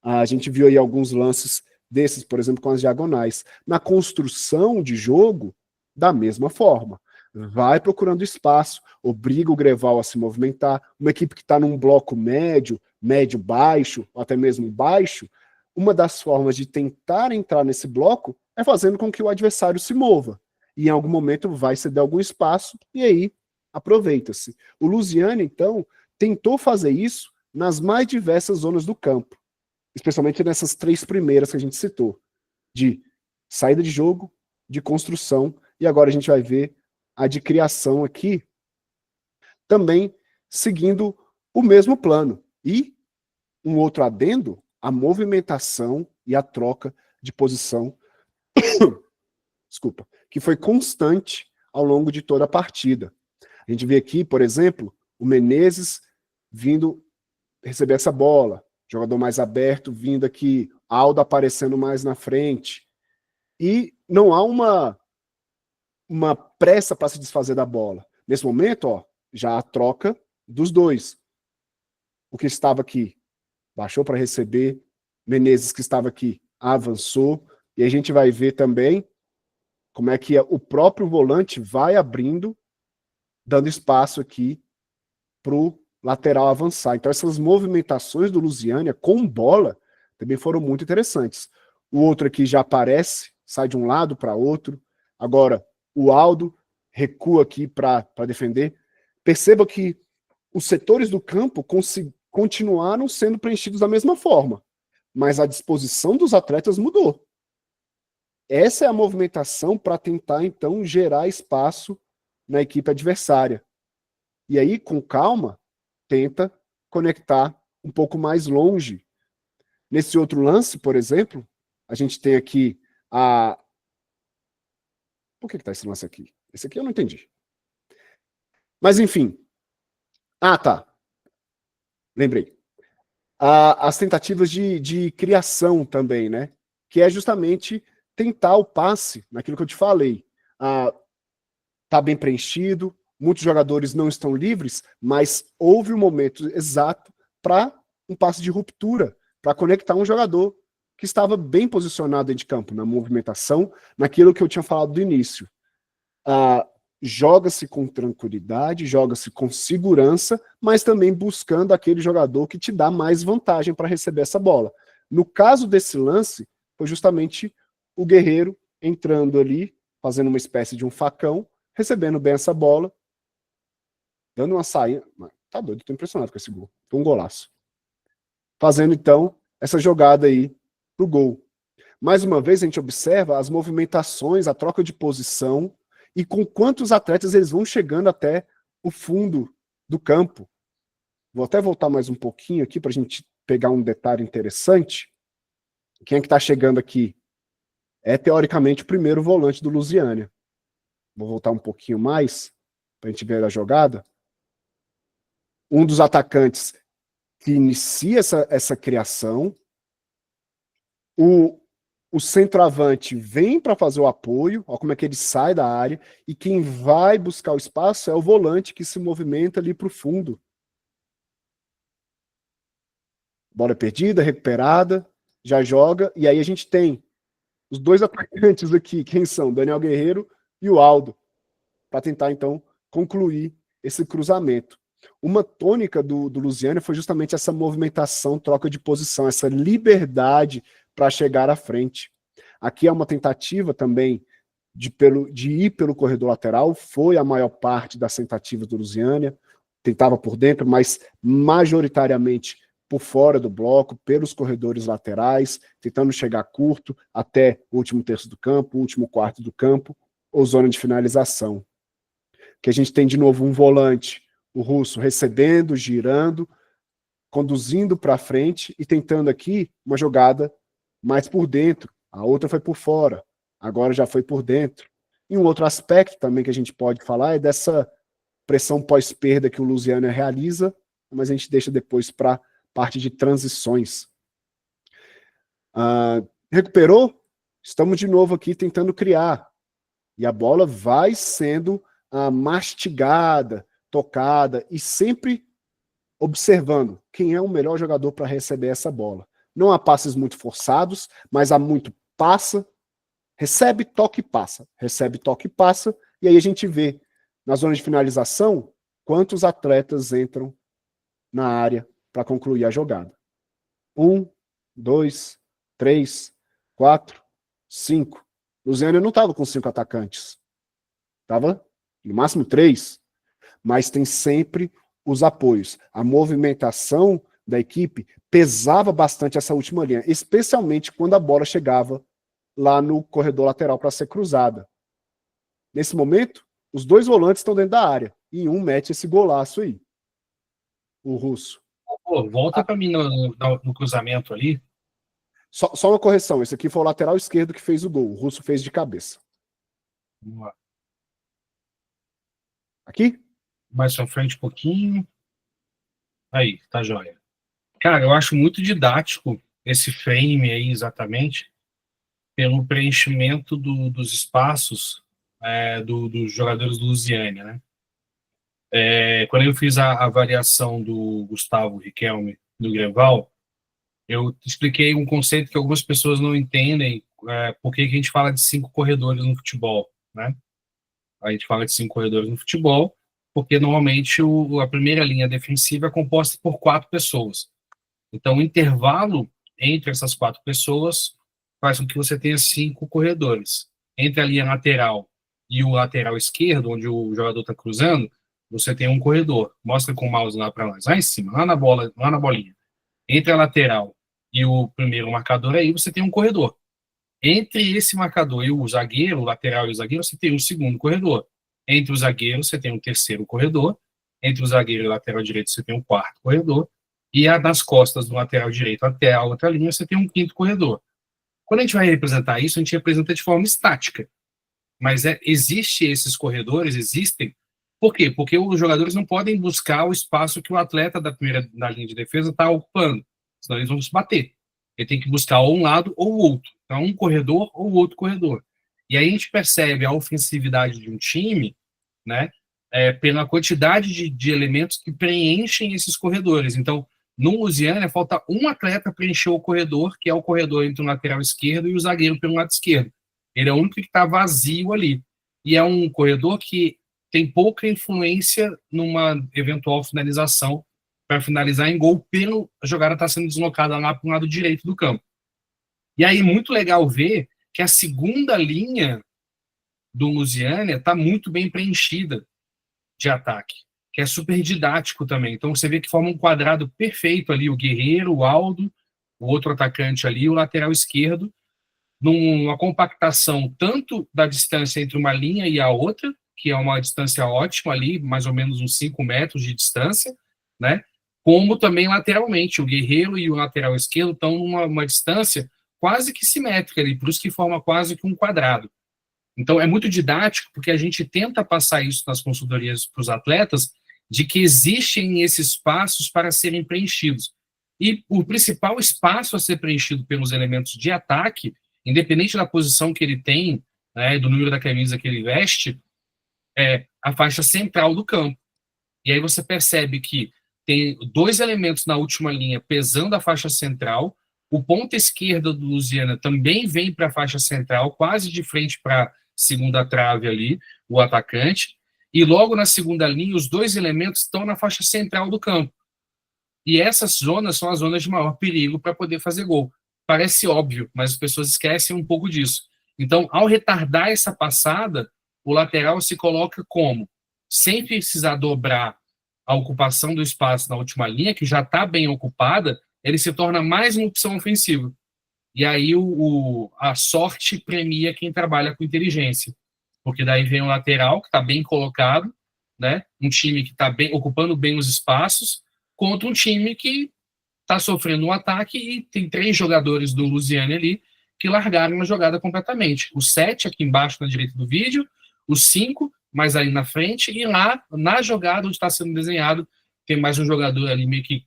B: A gente viu aí alguns lances desses, por exemplo, com as diagonais. Na construção de jogo, da mesma forma. Vai procurando espaço, obriga o Greval a se movimentar. Uma equipe que está num bloco médio, médio-baixo, ou até mesmo baixo, uma das formas de tentar entrar nesse bloco é fazendo com que o adversário se mova. E em algum momento vai ceder algum espaço, e aí aproveita-se. O Lusiana, então, tentou fazer isso nas mais diversas zonas do campo, especialmente nessas 3 primeiras que a gente citou, de saída de jogo, de construção, e agora a gente vai ver a de criação aqui, também seguindo o mesmo plano. E um outro adendo, a movimentação e a troca de posição, desculpa, que foi constante ao longo de toda a partida. A gente vê aqui, por exemplo, o Menezes vindo receber essa bola, jogador mais aberto vindo aqui, Aldo aparecendo mais na frente. E não há uma pressa para se desfazer da bola. Nesse momento, ó, já a troca dos dois. O que estava aqui baixou para receber, Menezes que estava aqui avançou, e a gente vai ver também como é que o próprio volante vai abrindo, dando espaço aqui para o lateral avançar. Então essas movimentações do Lusiânia com bola também foram muito interessantes. O outro aqui já aparece, sai de um lado para outro. Agora o Aldo recua aqui para defender. Perceba que os setores do campo continuaram sendo preenchidos da mesma forma, mas a disposição dos atletas mudou. Essa é a movimentação para tentar, então, gerar espaço na equipe adversária. E aí, com calma, tenta conectar um pouco mais longe. Nesse outro lance, por exemplo, a gente tem aqui a... Por que está esse lance aqui? Esse aqui eu não entendi. Mas, enfim. Ah, tá. Lembrei. As tentativas de criação também, né? Que é justamente tentar o passe, naquilo que eu te falei. Tá bem preenchido, muitos jogadores não estão livres, mas houve um momento exato para um passe de ruptura, para conectar um jogador que estava bem posicionado dentro de campo, na movimentação, naquilo que eu tinha falado do início. Joga-se com tranquilidade, joga-se com segurança, mas também buscando aquele jogador que te dá mais vantagem para receber essa bola. No caso desse lance, foi justamente o Guerreiro entrando ali, fazendo uma espécie de um facão, recebendo bem essa bola, dando uma saída. Tá doido, tô impressionado com esse gol. Foi um golaço. Fazendo, então, essa jogada aí pro gol. Mais uma vez, a gente observa as movimentações, a troca de posição, e com quantos atletas eles vão chegando até o fundo do campo. Vou até voltar mais um pouquinho aqui para a gente pegar um detalhe interessante. Quem é que está chegando aqui? É, teoricamente, o primeiro volante do Lusiânia. Vou voltar um pouquinho mais, para a gente ver a jogada. Um dos atacantes que inicia essa criação. O centroavante vem para fazer o apoio, olha como é que ele sai da área, e quem vai buscar o espaço é o volante que se movimenta ali para o fundo. Bola perdida, recuperada, já joga, e aí a gente tem os dois atacantes aqui, quem são? Daniel Guerreiro e o Aldo, para tentar, então, concluir esse cruzamento. Uma tônica do Lusiânia foi justamente essa movimentação, troca de posição, essa liberdade para chegar à frente. Aqui é uma tentativa também de ir pelo corredor lateral, foi a maior parte das tentativas do Lusiânia, tentava por dentro, mas majoritariamente por fora do bloco, pelos corredores laterais, tentando chegar curto até o último terço do campo, o último quarto do campo, ou zona de finalização. Que a gente tem de novo um volante, o Russo, recebendo, girando, conduzindo para frente e tentando aqui uma jogada mais por dentro. A outra foi por fora, agora já foi por dentro. E um outro aspecto também que a gente pode falar é dessa pressão pós-perda que o Lusiânia realiza, mas a gente deixa depois para parte de transições. Recuperou? Estamos de novo aqui tentando criar. E a bola vai sendo mastigada, tocada, e sempre observando quem é o melhor jogador para receber essa bola. Não há passes muito forçados, mas há muito passa, recebe, toque e passa. Recebe, toque e passa, e aí a gente vê, na zona de finalização, quantos atletas entram na área para concluir a jogada. 1, 2, 3, 4, 5. Lusiânia não estava com 5 atacantes. Estava, no máximo, 3. Mas tem sempre os apoios. A movimentação da equipe pesava bastante essa última linha, especialmente quando a bola chegava lá no corredor lateral para ser cruzada. Nesse momento, os dois volantes estão dentro da área, e um mete esse golaço aí, o Russo.
A: Pô, volta para mim no cruzamento ali.
B: Só uma correção, esse aqui foi o lateral esquerdo que fez o gol, o Russo fez de cabeça.
A: Vamos lá.
B: Aqui?
A: Mais pra frente um pouquinho. Aí, tá joia. Cara, eu acho muito didático esse frame aí, exatamente, pelo preenchimento dos espaços dos jogadores do Lusiânia, né? Quando eu fiz a variação do Gustavo Riquelme do Greval, eu expliquei um conceito que algumas pessoas não entendem, por que a gente fala de 5 corredores no futebol, né? A gente fala de 5 corredores no futebol, porque normalmente a primeira linha defensiva é composta por 4 pessoas. Então, o intervalo entre essas 4 pessoas faz com que você tenha 5 corredores. Entre a linha lateral e o lateral esquerdo, onde o jogador está cruzando, você tem um corredor. Mostra com o mouse lá para nós, lá em cima, lá na bola, lá na bolinha. Entre a lateral e o primeiro marcador aí, você tem um corredor. Entre esse marcador e o zagueiro, o lateral e o zagueiro, você tem um segundo corredor. Entre o zagueiro, você tem um terceiro corredor. Entre o zagueiro e o lateral direito, você tem um quarto corredor. E nas costas do lateral direito até a outra linha, você tem um quinto corredor. Quando a gente vai representar isso, a gente representa de forma estática. Mas existe esses corredores, existem. Por quê? Porque os jogadores não podem buscar o espaço que o atleta da linha de defesa está ocupando, senão eles vão se bater. Ele tem que buscar ou um lado ou o outro. Então, um corredor ou outro corredor. E aí a gente percebe a ofensividade de um time, né, pela quantidade de elementos que preenchem esses corredores. Então, no Lusiânia, falta um atleta preencher o corredor, que é o corredor entre o lateral esquerdo e o zagueiro pelo lado esquerdo. Ele é o único que está vazio ali. E é um corredor que tem pouca influência numa eventual finalização para finalizar em gol, pelo a jogada está sendo deslocada lá para o lado direito do campo. E aí, muito legal ver que a segunda linha do Lusiânia está muito bem preenchida de ataque, que é super didático também. Então, você vê que forma um quadrado perfeito ali, o Guerreiro, o Aldo, o outro atacante ali, o lateral esquerdo, numa compactação tanto da distância entre uma linha e a outra, que é uma distância ótima ali, mais ou menos uns 5 metros de distância, né? Como também lateralmente, o Guerreiro e o lateral esquerdo estão numa distância quase que simétrica ali, por isso que forma quase que um quadrado. Então, é muito didático, porque a gente tenta passar isso nas consultorias para os atletas, de que existem esses espaços para serem preenchidos. E o principal espaço a ser preenchido pelos elementos de ataque, independente da posição que ele tem, né, do número da camisa que ele veste, é a faixa central do campo. E aí você percebe que tem 2 elementos na última linha pesando a faixa central, o ponta esquerda do Lusiana também vem para a faixa central, quase de frente para a segunda trave ali, o atacante, e logo na segunda linha os 2 elementos estão na faixa central do campo. E essas zonas são as zonas de maior perigo para poder fazer gol. Parece óbvio, mas as pessoas esquecem um pouco disso. Então, ao retardar essa passada, o lateral se coloca como? Sem precisar dobrar a ocupação do espaço na última linha, que já está bem ocupada, ele se torna mais uma opção ofensiva. E aí a sorte premia quem trabalha com inteligência. Porque daí vem o lateral, que está bem colocado, né? Um time que está ocupando bem os espaços, contra um time que está sofrendo um ataque e tem 3 jogadores do Lusiana ali que largaram a jogada completamente. Os 7 aqui embaixo na direita do vídeo, os 5 mais ali na frente, e lá na jogada onde está sendo desenhado, tem mais um jogador ali meio que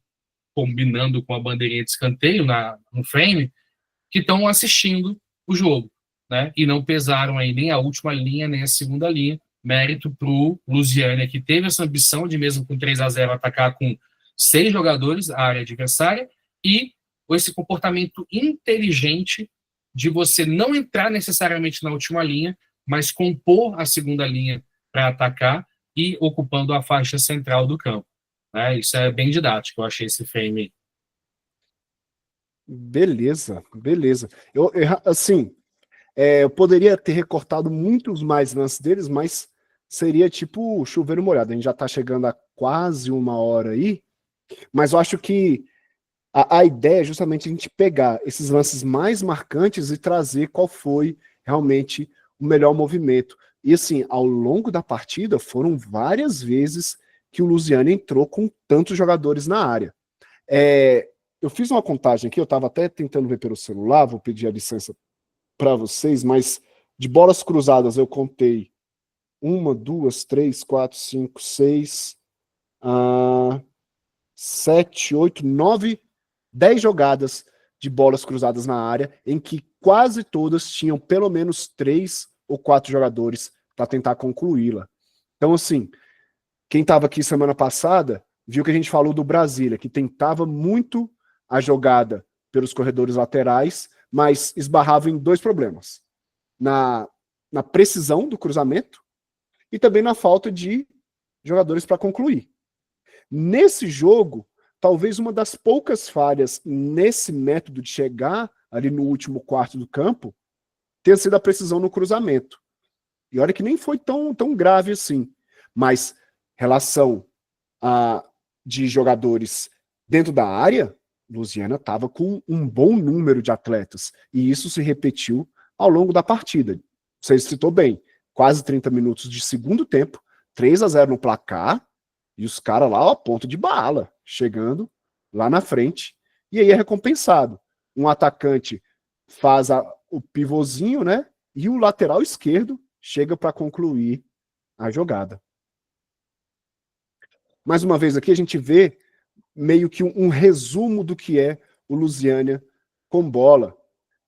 A: combinando com a bandeirinha de escanteio no frame, que estão assistindo o jogo, né? E não pesaram aí nem a última linha, nem a segunda linha. Mérito para o Lusiana, que teve essa ambição de, mesmo com 3-0, atacar com 6 jogadores a área adversária, e esse comportamento inteligente de você não entrar necessariamente na última linha, mas compor a segunda linha para atacar e ocupando a faixa central do campo. Isso é bem didático, eu achei esse frame aí.
B: Beleza, beleza. Assim, eu poderia ter recortado muitos mais lances deles, mas seria tipo chover molhado. A gente já está chegando a quase 1 hora aí, mas eu acho que a ideia é justamente a gente pegar esses lances mais marcantes e trazer qual foi realmente o melhor movimento. E assim, ao longo da partida, foram várias vezes que o Lusiana entrou com tantos jogadores na área. Eu fiz uma contagem aqui, eu estava até tentando ver pelo celular, vou pedir a licença para vocês, mas de bolas cruzadas eu contei 1, 2, 3, 4, 5, 6, 7, 8, 9, 10 jogadas de bolas cruzadas na área, em que quase todas tinham pelo menos 3 ou 4 jogadores para tentar concluí-la. Então, assim, quem estava aqui semana passada viu que a gente falou do Brasília, que tentava muito a jogada pelos corredores laterais, mas esbarrava em 2 problemas. Na precisão do cruzamento e também na falta de jogadores para concluir. Nesse jogo, talvez uma das poucas falhas nesse método de chegar ali no último quarto do campo tenha sido a precisão no cruzamento. E olha que nem foi tão grave assim, mas relação de jogadores dentro da área, Louisiana estava com um bom número de atletas, e isso se repetiu ao longo da partida. Você citou bem, quase 30 minutos de segundo tempo, 3-0 no placar, e os caras lá, ó, ponto de bala, chegando lá na frente, e aí é recompensado. Um atacante faz o pivôzinho, né, e o lateral esquerdo chega para concluir a jogada. Mais uma vez aqui a gente vê meio que um resumo do que é o Louisiana com bola.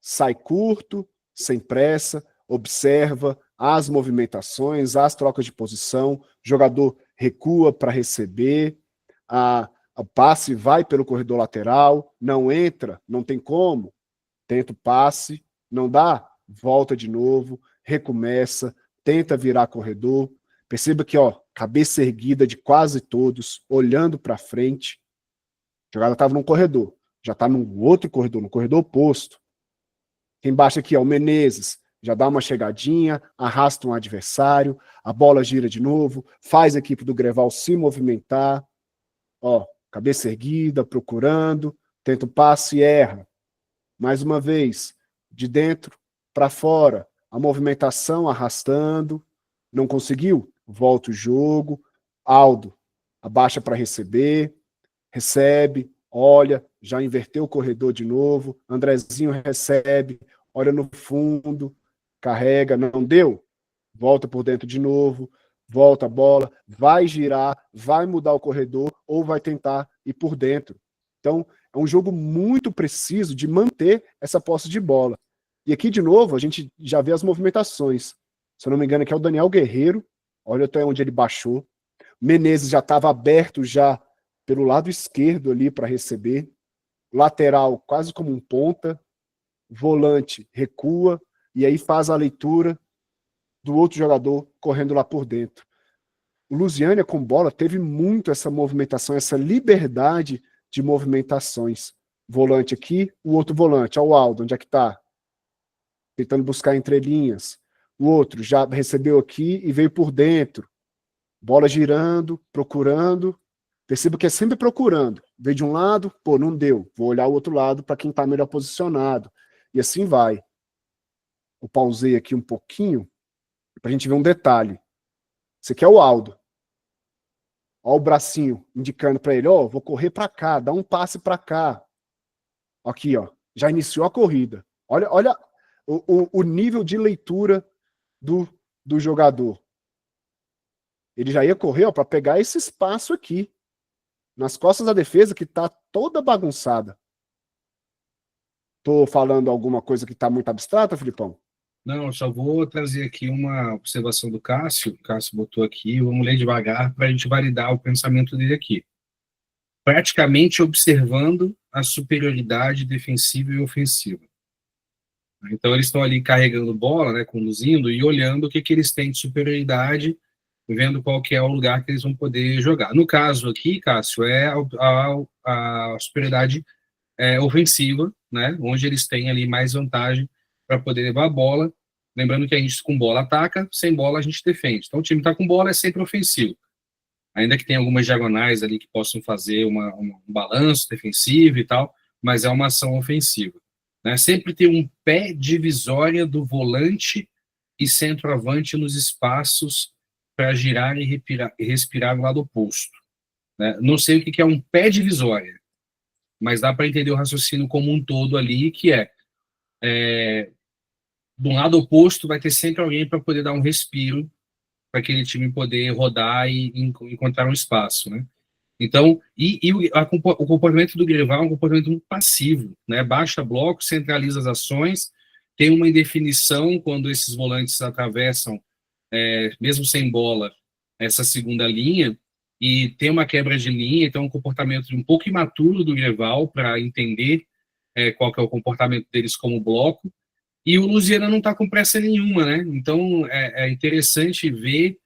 B: Sai curto, sem pressa, observa as movimentações, as trocas de posição, jogador recua para receber, a passe vai pelo corredor lateral, não entra, não tem como, tenta o passe, não dá, volta de novo, recomeça, tenta virar corredor. Perceba que, ó, cabeça erguida de quase todos, olhando para frente. A jogada estava num corredor, já está num outro corredor, no corredor oposto. Embaixo aqui, ó, o Menezes, já dá uma chegadinha, arrasta um adversário, a bola gira de novo, faz a equipe do Greval se movimentar. Ó, cabeça erguida, procurando, tenta o passe e erra. Mais uma vez, de dentro para fora, a movimentação arrastando, não conseguiu? Volta o jogo, Aldo abaixa para receber, recebe, olha, já inverteu o corredor de novo, Andrezinho recebe, olha no fundo, carrega, não deu? Volta por dentro de novo, volta a bola, vai girar, vai mudar o corredor ou vai tentar ir por dentro. Então, é um jogo muito preciso de manter essa posse de bola. E aqui, de novo, a gente já vê as movimentações. Se eu não me engano, aqui é o Daniel Guerreiro. Olha até onde ele baixou. Menezes já estava aberto já pelo lado esquerdo ali para receber. Lateral quase como um ponta. Volante recua e aí faz a leitura do outro jogador correndo lá por dentro. O Louisiana com bola teve muito essa movimentação, essa liberdade de movimentações. Volante aqui, o outro volante, ó, o Aldo, onde é que tá? Tentando buscar entrelinhas. O outro já recebeu aqui e veio por dentro. Bola girando, procurando. Perceba que é sempre procurando. Veio de um lado, pô, não deu. Vou olhar o outro lado para quem está melhor posicionado. E assim vai. Eu pausei aqui um pouquinho para a gente ver um detalhe. Esse aqui é o Aldo. Ó o bracinho indicando para ele, ó, vou correr para cá, dá um passe para cá. Aqui, ó, já iniciou a corrida. Olha o nível de leitura do jogador. Ele já ia correr para pegar esse espaço aqui, nas costas da defesa, que está toda bagunçada. Estou falando alguma coisa que está muito abstrata, Filipão?
A: Não, eu só vou trazer aqui uma observação do Cássio. O Cássio botou aqui, vamos ler devagar para a gente validar o pensamento dele aqui. Praticamente observando a superioridade defensiva e ofensiva. Então, eles estão ali carregando bola, né, conduzindo e olhando o que eles têm de superioridade, vendo qual que é o lugar que eles vão poder jogar. No caso aqui, Cássio, é a superioridade ofensiva, né, onde eles têm ali mais vantagem para poder levar a bola. Lembrando que a gente com bola ataca, sem bola a gente defende. Então, o time está com bola é sempre ofensivo. Ainda que tenha algumas diagonais ali que possam fazer um balanço defensivo e tal, mas é uma ação ofensiva. Né? Sempre tem um pé divisória do volante e centroavante nos espaços para girar e respirar no lado oposto. Né? Não sei o que é um pé divisória, mas dá para entender o raciocínio como um todo ali, que do lado oposto vai ter sempre alguém para poder dar um respiro para aquele time poder rodar e encontrar um espaço, né? Então, o comportamento do Greval é um comportamento muito passivo, né? Baixa bloco, centraliza as ações, tem uma indefinição quando esses volantes atravessam, mesmo sem bola, essa segunda linha, e tem uma quebra de linha, então é um comportamento um pouco imaturo do Greval para entender qual que é o comportamento deles como bloco, e o Louisiana não está com pressa nenhuma, né? Então, é interessante ver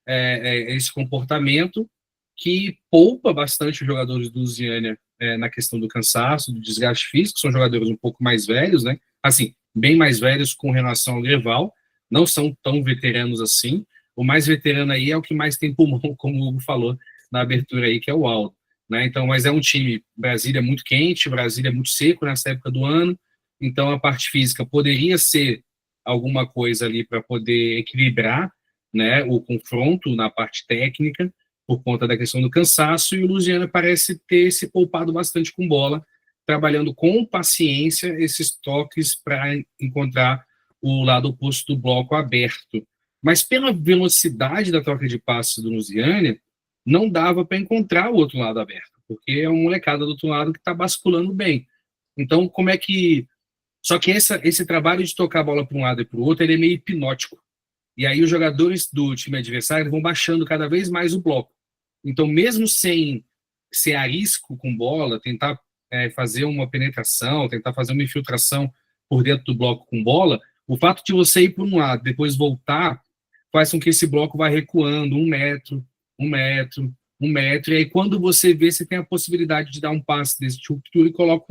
A: esse comportamento que poupa bastante os jogadores do Lusiânia na questão do cansaço, do desgaste físico. São jogadores um pouco mais velhos, né? Assim, bem mais velhos com relação ao Greval, não são tão veteranos assim. O mais veterano aí é o que mais tem pulmão, como o Hugo falou na abertura aí, que é o Aldo, né? Então, mas é um time, Brasília é muito quente, Brasília é muito seco nessa época do ano, então a parte física poderia ser alguma coisa ali para poder equilibrar, né, o confronto na parte técnica, por conta da questão do cansaço, e o Lusiana parece ter se poupado bastante com bola, trabalhando com paciência esses toques para encontrar o lado oposto do bloco aberto. Mas pela velocidade da troca de passes do Lusiana, não dava para encontrar o outro lado aberto, porque é uma molecada do outro lado que está basculando bem. Então, como é que... Só que esse trabalho de tocar a bola para um lado e para o outro, ele é meio hipnótico. E aí os jogadores do time adversário vão baixando cada vez mais o bloco. Então, mesmo sem ser arisco com bola, tentar fazer uma penetração, tentar fazer uma infiltração por dentro do bloco com bola, o fato de você ir para um lado, depois voltar, faz com que esse bloco vá recuando 1 metro, 1 metro, 1 metro, e aí quando você vê, você tem a possibilidade de dar um passe desse tipo e coloca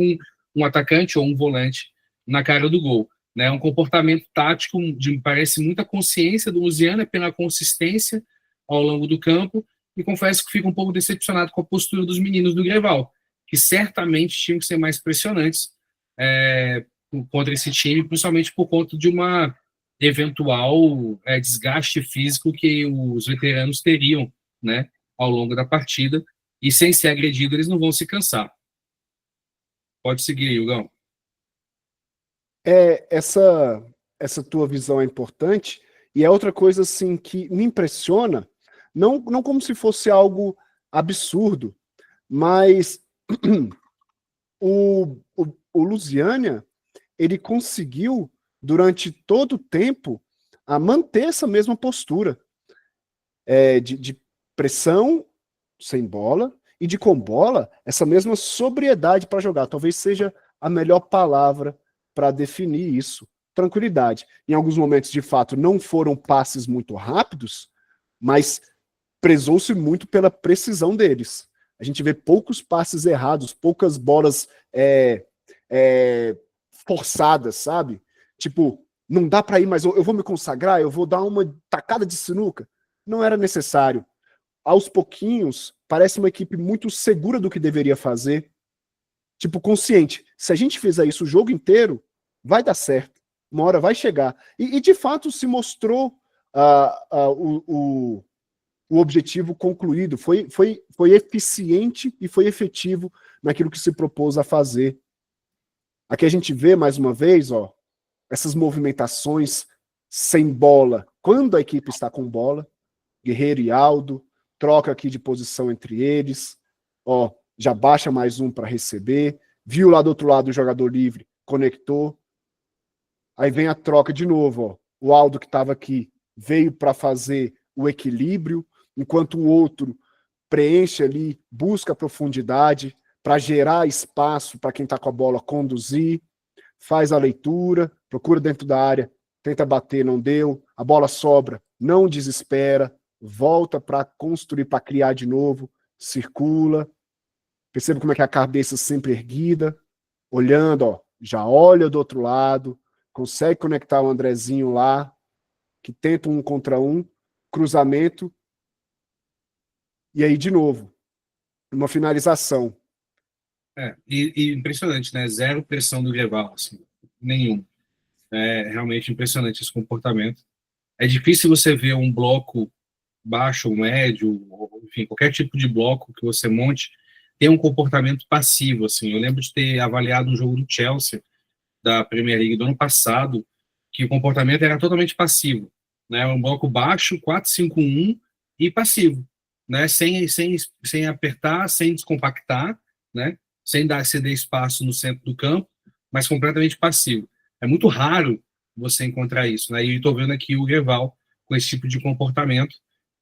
A: um atacante ou um volante na cara do gol. Né? Um comportamento tático, parece muita consciência do Lusiana pela consistência ao longo do campo, e confesso que fico um pouco decepcionado com a postura dos meninos do Greval, que certamente tinham que ser mais pressionantes contra esse time, principalmente por conta de uma eventual desgaste físico que os veteranos teriam, né, ao longo da partida, e sem ser agredido eles não vão se cansar. Pode seguir, Hugão.
B: Essa tua visão é importante, e é outra coisa assim que me impressiona, não como se fosse algo absurdo, mas o Lusiânia, ele conseguiu, durante todo o tempo, a manter essa mesma postura de pressão sem bola, e de com bola, essa mesma sobriedade para jogar. Talvez seja a melhor palavra para definir isso. Tranquilidade. Em alguns momentos, de fato, não foram passes muito rápidos, mas prezou-se muito pela precisão deles. A gente vê poucos passes errados, poucas bolas forçadas, sabe? Tipo, não dá para ir, mas eu vou me consagrar, eu vou dar uma tacada de sinuca. Não era necessário. Aos pouquinhos, parece uma equipe muito segura do que deveria fazer. Tipo, consciente. Se a gente fizer isso o jogo inteiro, vai dar certo. Uma hora vai chegar. E de fato, se mostrou o objetivo concluído. Foi eficiente e foi efetivo naquilo que se propôs a fazer. Aqui a gente vê, mais uma vez, ó, essas movimentações sem bola. Quando a equipe está com bola, Guerreiro e Aldo, troca aqui de posição entre eles, ó, já baixa mais um para receber, viu lá do outro lado o jogador livre, conectou, aí vem a troca de novo, ó, o Aldo que estava aqui veio para fazer o equilíbrio, enquanto o outro preenche ali, busca profundidade para gerar espaço para quem está com a bola conduzir, faz a leitura, procura dentro da área, tenta bater, não deu, a bola sobra, não desespera, volta para construir, para criar de novo, circula, perceba como é que a cabeça sempre erguida, olhando, ó, já olha do outro lado, consegue conectar o Andrezinho lá, que tenta 1 contra 1, cruzamento, e aí de novo, uma finalização.
A: E impressionante, né? Zero pressão do Greval, assim, nenhum. É realmente impressionante esse comportamento. É difícil você ver um bloco baixo ou médio, ou, enfim, qualquer tipo de bloco que você monte, ter um comportamento passivo, assim. Eu lembro de ter avaliado um jogo do Chelsea, da Premier League do ano passado, que o comportamento era totalmente passivo, né? Um bloco baixo, 4-5-1 e passivo, né? Sem apertar, sem descompactar, né? Sem ceder espaço no centro do campo, mas completamente passivo. É muito raro você encontrar isso, né? E estou vendo aqui o Greval com esse tipo de comportamento,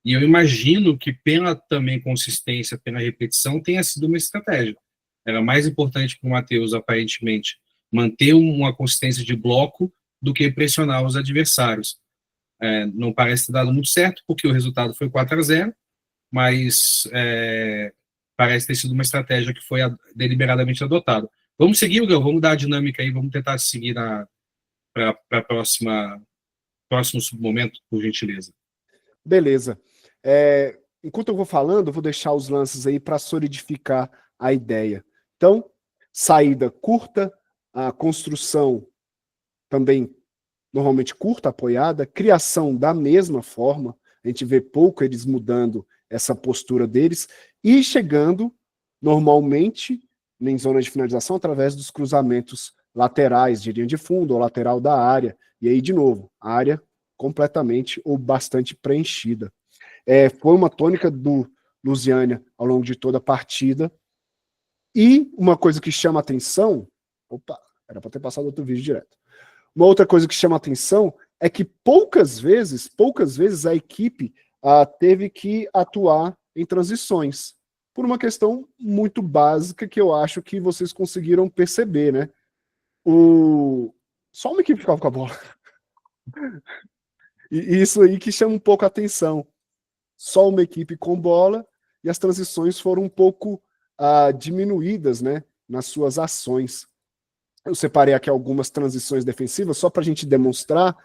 A: e eu imagino que pela também consistência, pela repetição, tenha sido uma estratégia. Era mais importante para o Matheus, aparentemente, manter uma consistência de bloco do que pressionar os adversários. Não parece ter dado muito certo, porque o resultado foi 4-0, mas parece ter sido uma estratégia que foi deliberadamente adotada. Vamos seguir, Hugo? Vamos dar a dinâmica aí, vamos tentar seguir para próximo momento, por gentileza.
B: Beleza. Enquanto eu vou falando, eu vou deixar os lances aí para solidificar a ideia. Então, saída curta, a construção também normalmente curta, apoiada, criação da mesma forma, a gente vê pouco eles mudando essa postura deles, e chegando normalmente em zona de finalização através dos cruzamentos laterais de linha de fundo ou lateral da área, e aí de novo, a área completamente ou bastante preenchida. Foi uma tônica do Luziânia ao longo de toda a partida, e uma coisa que chama atenção, era para ter passado outro vídeo direto. Uma outra coisa que chama atenção é que poucas vezes a equipe teve que atuar em transições, por uma questão muito básica que eu acho que vocês conseguiram perceber, né? Só uma equipe ficava com a bola. E isso aí que chama um pouco a atenção. Só uma equipe com bola e as transições foram um pouco diminuídas, né, nas suas ações. Eu separei aqui algumas transições defensivas só para a gente demonstrar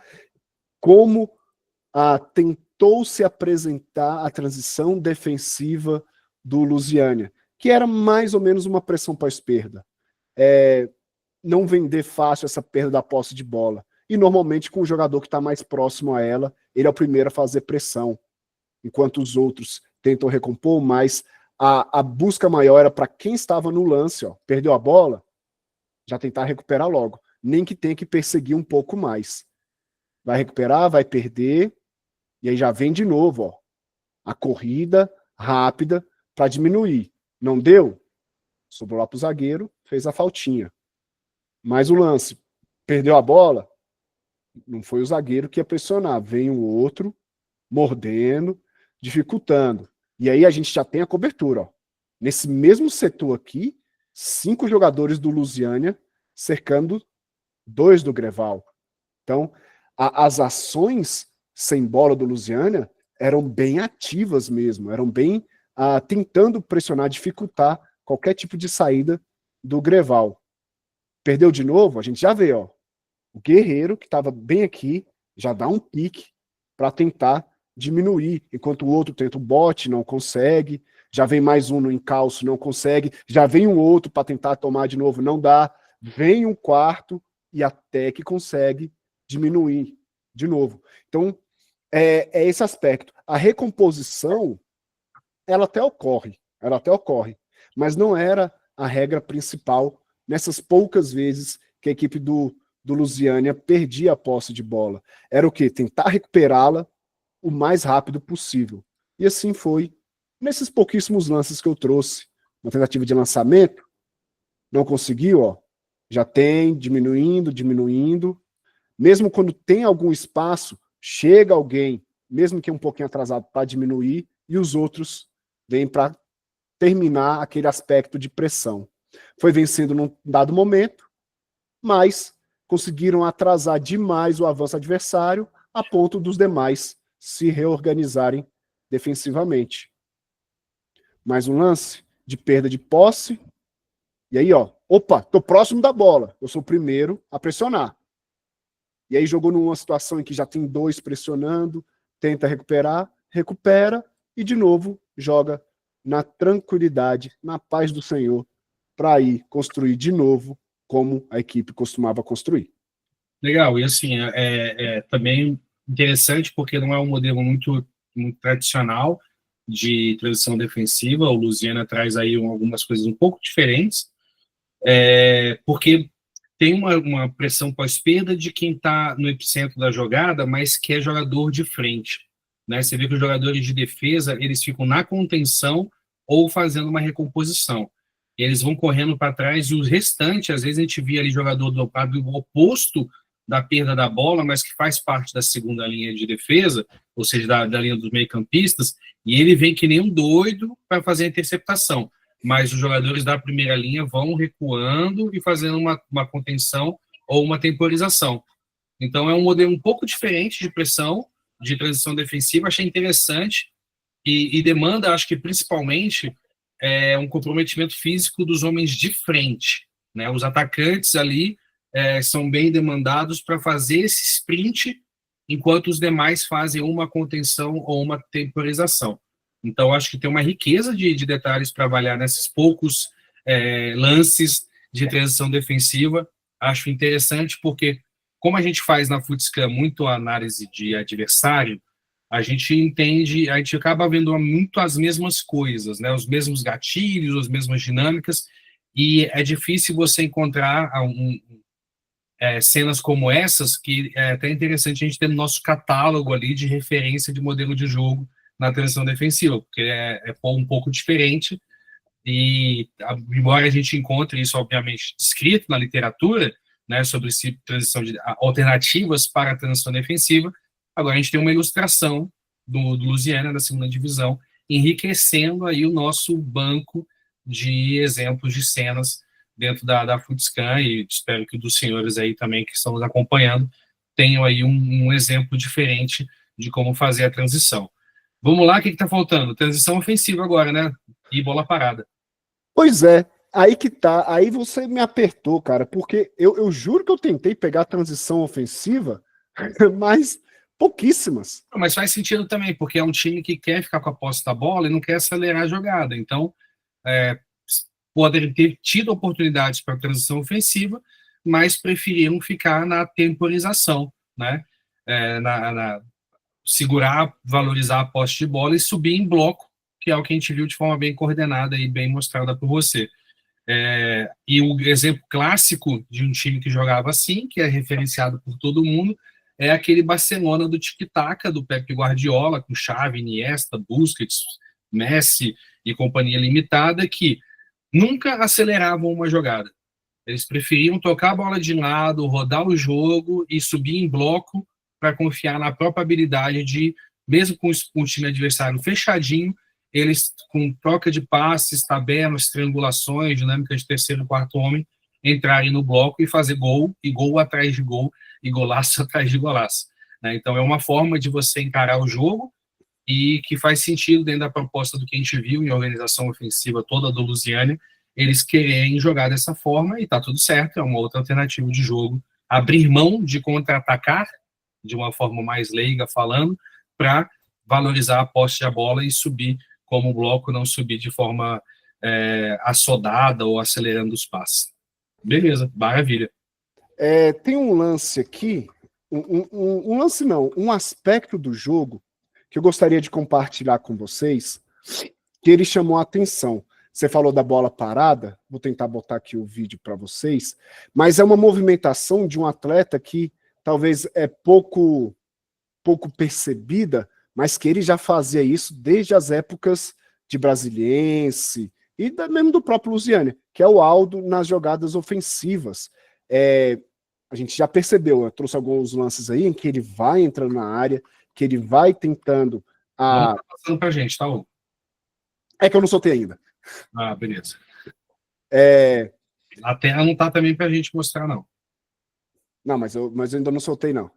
B: como tentou se apresentar a transição defensiva do Luziânia, que era mais ou menos uma pressão pós-perda. Não vender fácil essa perda da posse de bola. E normalmente com o jogador que está mais próximo a ela, ele é o primeiro a fazer pressão, enquanto os outros tentam recompor, mas a busca maior era para quem estava no lance, perdeu a bola, já tentar recuperar logo, nem que tenha que perseguir um pouco mais. Vai recuperar, vai perder, e aí já vem de novo, a corrida rápida para diminuir. Não deu? Sobrou lá para o zagueiro, fez a faltinha. Mas o lance, perdeu a bola, não foi o zagueiro que ia pressionar, vem o outro mordendo, dificultando. E aí a gente já tem a cobertura. Nesse mesmo setor aqui, 5 jogadores do Luziânia cercando 2 do Greval. Então, as ações sem bola do Luziânia eram bem ativas mesmo, eram bem tentando pressionar, dificultar qualquer tipo de saída do Greval. Perdeu de novo, a gente já vê, o Guerreiro, que estava bem aqui, já dá um pique para tentar diminuir, enquanto o outro tenta o bote, não consegue, já vem mais um no encalço, não consegue, já vem um outro para tentar tomar de novo, não dá, vem um quarto e até que consegue diminuir de novo. Então, é esse aspecto. A recomposição, ela até ocorre, mas não era a regra principal nessas poucas vezes que a equipe do Luziânia perdia a posse de bola. Era o quê? Tentar recuperá-la o mais rápido possível. E assim foi nesses pouquíssimos lances que eu trouxe. Uma tentativa de lançamento, não conseguiu, já tem, diminuindo. Mesmo quando tem algum espaço, chega alguém, mesmo que um pouquinho atrasado, para diminuir, e os outros vêm para terminar aquele aspecto de pressão. Foi vencendo num dado momento, mas conseguiram atrasar demais o avanço adversário, a ponto dos demais se reorganizarem defensivamente. Mais um lance de perda de posse. E aí, tô próximo da bola. Eu sou o primeiro a pressionar. E aí jogou numa situação em que já tem 2 pressionando, tenta recuperar, recupera e de novo joga na tranquilidade, na paz do Senhor, para ir construir de novo como a equipe costumava construir.
A: Legal, e assim, também interessante porque não é um modelo muito tradicional de transição defensiva. O Luziânia traz aí algumas coisas um pouco diferentes, porque tem uma pressão pós-perda de quem está no epicentro da jogada, mas que é jogador de frente, né? Você vê que os jogadores de defesa, eles ficam na contenção ou fazendo uma recomposição. Eles vão correndo para trás e o restante, às vezes a gente via ali jogador do oposto da perda da bola, mas que faz parte da segunda linha de defesa, ou seja, da linha dos meio-campistas, e ele vem que nem um doido para fazer a interceptação. Mas os jogadores da primeira linha vão recuando e fazendo uma contenção ou uma temporização. Então é um modelo um pouco diferente de pressão, de transição defensiva, achei interessante e demanda, acho que principalmente, um comprometimento físico dos homens de frente, né? Os atacantes ali são bem demandados para fazer esse sprint, enquanto os demais fazem uma contenção ou uma temporização. Então, acho que tem uma riqueza de detalhes para avaliar nesses poucos lances de transição defensiva. Acho interessante porque, como a gente faz na Futscan muito análise de adversário, a gente entende, a gente acaba vendo muito as mesmas coisas, né? Os mesmos gatilhos, as mesmas dinâmicas, e é difícil você encontrar cenas como essas, que é até interessante a gente ter no nosso catálogo ali de referência de modelo de jogo na transição defensiva, porque é um pouco diferente, e embora a gente encontre isso, obviamente, descrito na literatura, né, sobre transição de alternativas para a transição defensiva, agora a gente tem uma ilustração do Louisiana, da segunda divisão, enriquecendo aí o nosso banco de exemplos de cenas dentro da Futscan, e espero que dos senhores aí também que estão nos acompanhando tenham aí um exemplo diferente de como fazer a transição. Vamos lá, o que está faltando? Transição ofensiva agora, né? E bola parada.
B: Pois é, aí que tá. Aí você me apertou, cara, porque eu juro que eu tentei pegar a transição ofensiva, mas pouquíssimas.
A: Mas faz sentido também, porque é um time que quer ficar com a posse da bola e não quer acelerar a jogada. Então, podem ter tido oportunidades para transição ofensiva, mas preferiram ficar na temporização, né? Segurar, valorizar a posse de bola e subir em bloco, que é o que a gente viu de forma bem coordenada e bem mostrada por você. E o exemplo clássico de um time que jogava assim, que é referenciado por todo mundo, é aquele Barcelona do tic-tac, do Pep Guardiola, com Xavi, Iniesta, Busquets, Messi e companhia limitada, que nunca aceleravam uma jogada. Eles preferiam tocar a bola de lado, rodar o jogo e subir em bloco para confiar na própria habilidade de, mesmo com o time adversário fechadinho, eles, com troca de passes, tabelas, triangulações, dinâmica de terceiro e quarto homem, entrarem no bloco e fazer gol, e gol atrás de gol, e golaço atrás de golaço. Né? Então, é uma forma de você encarar o jogo e que faz sentido dentro da proposta do que a gente viu em organização ofensiva toda do Lusiana, eles querem jogar dessa forma e tá tudo certo, é uma outra alternativa de jogo. Abrir mão de contra-atacar, de uma forma mais leiga falando, para valorizar a posse da bola e subir como bloco, não subir de forma assodada ou acelerando os passes. Beleza, maravilha.
B: Tem um lance aqui, um lance não, um aspecto do jogo que eu gostaria de compartilhar com vocês, que ele chamou a atenção. Você falou da bola parada, vou tentar botar aqui o vídeo para vocês, mas é uma movimentação de um atleta que talvez é pouco percebida, mas que ele já fazia isso desde as épocas de Brasiliense e mesmo do próprio Lusiana, que é o Aldo nas jogadas ofensivas. A gente já percebeu, eu trouxe alguns lances aí em que ele vai entrando na área, que ele vai tentando.
A: Não tá passando pra gente, tá, Hugo?
B: É que eu não soltei ainda.
A: Ah, beleza. A tela não tá também pra gente mostrar, não.
B: Não, mas eu ainda não soltei, não.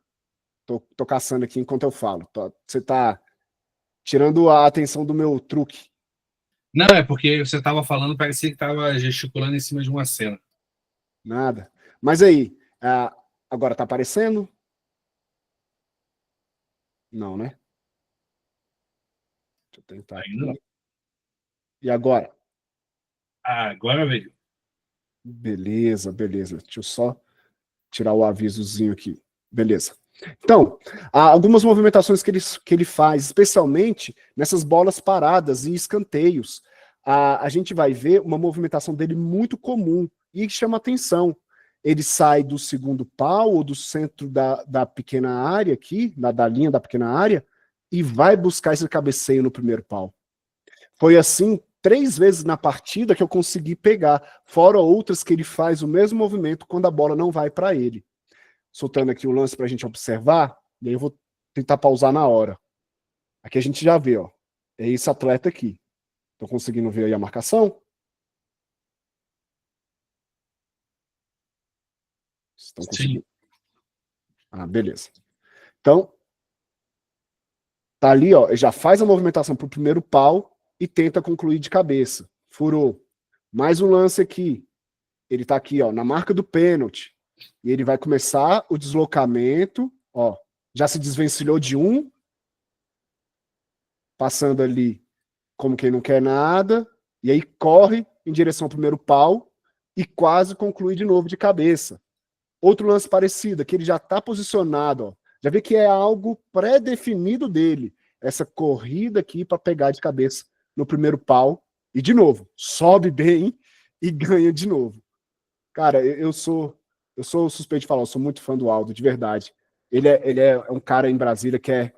B: Tô caçando aqui enquanto eu falo. Você tá tirando a atenção do meu truque.
A: Não, é porque você estava falando, parecia que estava gesticulando em cima de uma cena.
B: Nada. Mas aí, agora tá aparecendo? Não, né? Deixa eu tentar aqui.
A: Ainda não.
B: E agora?
A: Ah, agora veio.
B: Beleza. Deixa eu só tirar o avisozinho aqui. Beleza. Então, há algumas movimentações que ele faz, especialmente nessas bolas paradas e escanteios. A gente vai ver uma movimentação dele muito comum e que chama atenção. Ele sai do segundo pau ou do centro da pequena área aqui, da linha da pequena área, e vai buscar esse cabeceio no primeiro pau. Foi assim 3 vezes na partida que eu consegui pegar, fora outras que ele faz o mesmo movimento quando a bola não vai para ele. Soltando aqui o lance para a gente observar, e aí eu vou tentar pausar na hora. Aqui a gente já vê, ó. É esse atleta aqui. Estão conseguindo ver aí a marcação? Estão conseguindo.
A: Sim.
B: Ah, beleza. Então, Tá ali, ó, já faz a movimentação pro primeiro pau e tenta concluir de cabeça. Furou. Mais um lance aqui. Ele tá aqui, ó, na marca do pênalti. E ele vai começar o deslocamento, ó, já se desvencilhou de um, passando ali como quem não quer nada, e aí corre em direção ao primeiro pau e quase conclui de novo de cabeça. Outro lance parecido, que ele já está posicionado, ó, já vê que é algo pré-definido dele, essa corrida aqui para pegar de cabeça no primeiro pau, e de novo, sobe bem e ganha de novo. Cara, eu sou suspeito de falar, eu sou muito fã do Aldo, de verdade. Ele é um cara em Brasília que é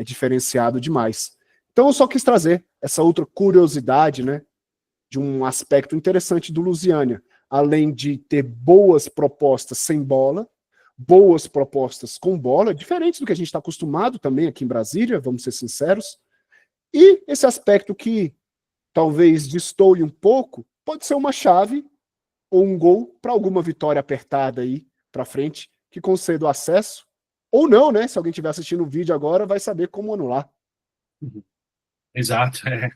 B: diferenciado demais. Então eu só quis trazer essa outra curiosidade, né, de um aspecto interessante do Lusiânia. Além de ter boas propostas sem bola, boas propostas com bola, diferentes do que a gente está acostumado também aqui em Brasília, vamos ser sinceros. E esse aspecto que talvez destoie um pouco, pode ser uma chave ou um gol para alguma vitória apertada aí para frente, que conceda o acesso. Ou não, né? Se alguém estiver assistindo o vídeo agora, vai saber como anular.
A: Exato, é.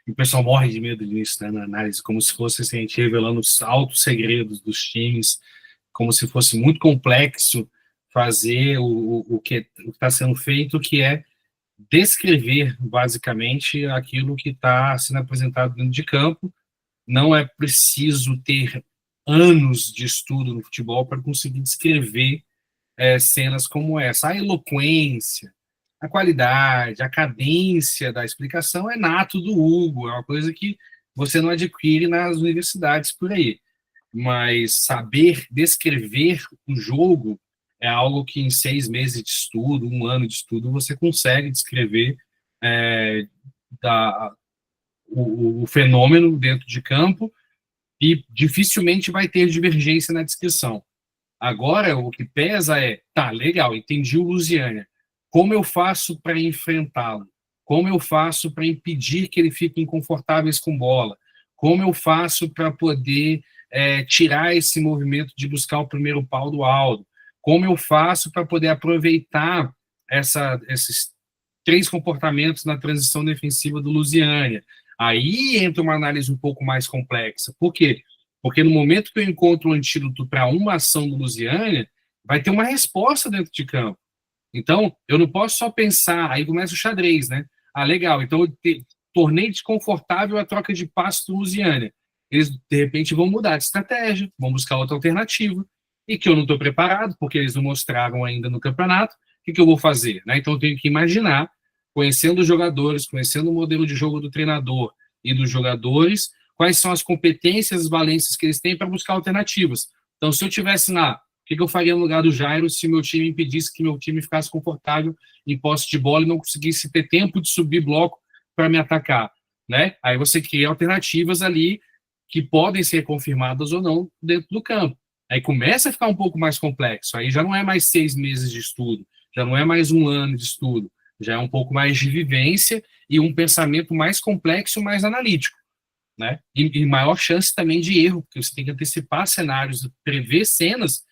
A: E o pessoal morre de medo disso, né, na análise, como se fosse assim, a gente revelando os altos segredos dos times, como se fosse muito complexo fazer o que está sendo feito, que é descrever, basicamente, aquilo que está sendo apresentado dentro de campo. Não é preciso ter anos de estudo no futebol para conseguir descrever cenas como essa. A eloquência, a qualidade, a cadência da explicação é nato do Hugo, é uma coisa que você não adquire nas universidades por aí. Mas saber descrever o jogo é algo que em 6 meses de estudo, 1 ano de estudo, você consegue descrever o fenômeno dentro de campo e dificilmente vai ter divergência na descrição. Agora, o que pesa é, tá, legal, entendi o Lusiânia. Como eu faço para enfrentá-lo? Como eu faço para impedir que ele fique inconfortáveis com bola? Como eu faço para poder tirar esse movimento de buscar o primeiro pau do Aldo? Como eu faço para poder aproveitar esses 3 comportamentos na transição defensiva do Lusiânia? Aí entra uma análise um pouco mais complexa. Por quê? Porque no momento que eu encontro um antídoto para uma ação do Lusiânia, vai ter uma resposta dentro de campo. Então, eu não posso só pensar, aí começa o xadrez, né? Ah, legal, então eu tornei desconfortável a troca de passe do Lusiânia. Eles, de repente, vão mudar de estratégia, vão buscar outra alternativa, e que eu não estou preparado, porque eles não mostraram ainda no campeonato, o que eu vou fazer? Né? Então, eu tenho que imaginar, conhecendo os jogadores, conhecendo o modelo de jogo do treinador e dos jogadores, quais são as competências, as valências que eles têm para buscar alternativas. Então, se eu tivesse o que eu faria no lugar do Jairo se meu time impedisse que meu time ficasse confortável em posse de bola e não conseguisse ter tempo de subir bloco para me atacar, né? Aí você cria alternativas ali que podem ser confirmadas ou não dentro do campo. Aí começa a ficar um pouco mais complexo. Aí já não é mais 6 meses de estudo, já não é mais 1 ano de estudo, já é um pouco mais de vivência e um pensamento mais complexo, mais analítico, né? E maior chance também de erro, porque você tem que antecipar cenários, prever cenas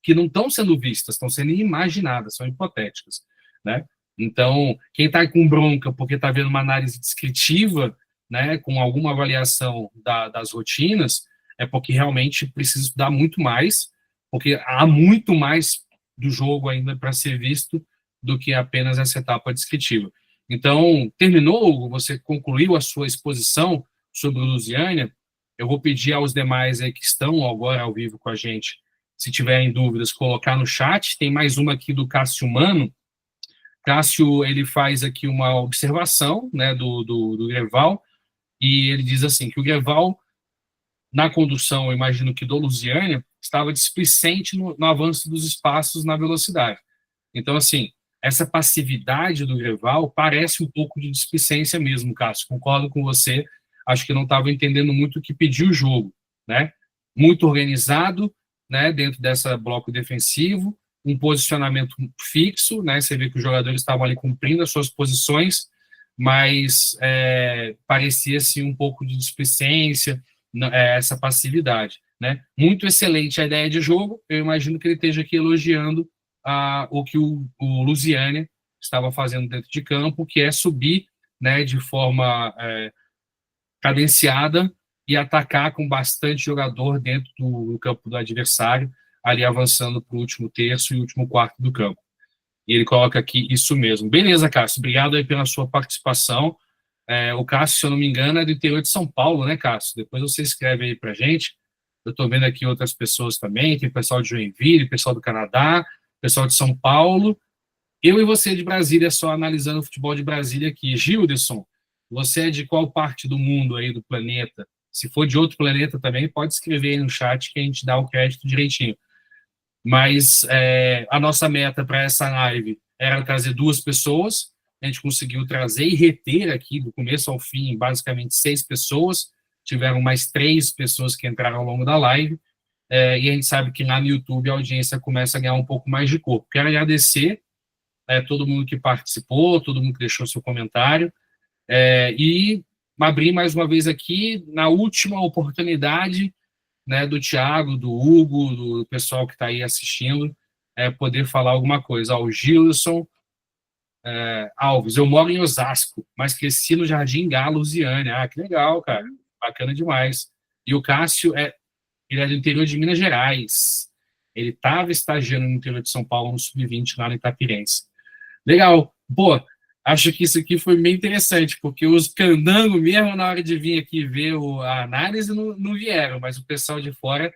A: que não estão sendo vistas, estão sendo imaginadas, são hipotéticas, né? Então, quem está com bronca porque está vendo uma análise descritiva, né, com alguma avaliação das rotinas, é porque realmente precisa estudar muito mais, porque há muito mais do jogo ainda para ser visto do que apenas essa etapa descritiva. Então, terminou, Hugo? Você concluiu a sua exposição sobre o Lusiânia? Eu vou pedir aos demais aí que estão agora ao vivo com a gente, se tiverem dúvidas, colocar no chat. Tem mais uma aqui do Cássio Mano. Cássio, ele faz aqui uma observação, né, do Greval, e ele diz assim, que o Greval, na condução, eu imagino que do Lusiânia, estava displicente no avanço dos espaços na velocidade. Então, assim, essa passividade do Greval parece um pouco de displicência mesmo, Cássio. Concordo com você, acho que não estava entendendo muito o que pediu o jogo, né? Muito organizado, né, dentro dessa bloco defensivo, um posicionamento fixo, né? Você vê que os jogadores estavam ali cumprindo as suas posições, mas parecia-se um pouco de displicência, essa passividade, né? Muito excelente a ideia de jogo, eu imagino que ele esteja aqui elogiando o que o Lusiânia estava fazendo dentro de campo, que é subir, né, de forma cadenciada e atacar com bastante jogador dentro do campo do adversário, ali avançando para o último terço e último quarto do campo. E ele coloca aqui isso mesmo. Beleza, Cássio, obrigado aí pela sua participação. O Cássio, se eu não me engano, é do interior de São Paulo, né, Cássio? Depois você escreve aí pra gente. Eu estou vendo aqui outras pessoas também, tem pessoal de Joinville, pessoal do Canadá, pessoal de São Paulo. Eu e você de Brasília, só analisando o futebol de Brasília aqui. Gilderson, você é de qual parte do mundo aí, do planeta? Se for de outro planeta também, pode escrever aí no chat que a gente dá o crédito direitinho. Mas a nossa meta para essa live era trazer 2 pessoas, a gente conseguiu trazer e reter aqui, do começo ao fim, basicamente 6 pessoas, tiveram mais 3 pessoas que entraram ao longo da live, e a gente sabe que lá no YouTube a audiência começa a ganhar um pouco mais de corpo. Quero agradecer todo mundo que participou, todo mundo que deixou seu comentário, e abrir mais uma vez aqui, na última oportunidade, né, do Thiago, do Hugo, do pessoal que está aí assistindo, poder falar alguma coisa. O Gilson Alves, eu moro em Osasco, mas cresci no Jardim Galo, Lusiânia. Que legal, cara, bacana demais. E o Cássio, ele é do interior de Minas Gerais, ele estava estagiando no interior de São Paulo, no Sub-20, lá no Itapirense. Legal, pô, acho que isso aqui foi bem interessante, porque os candangos mesmo, na hora de vir aqui ver a análise, não vieram, mas o pessoal de fora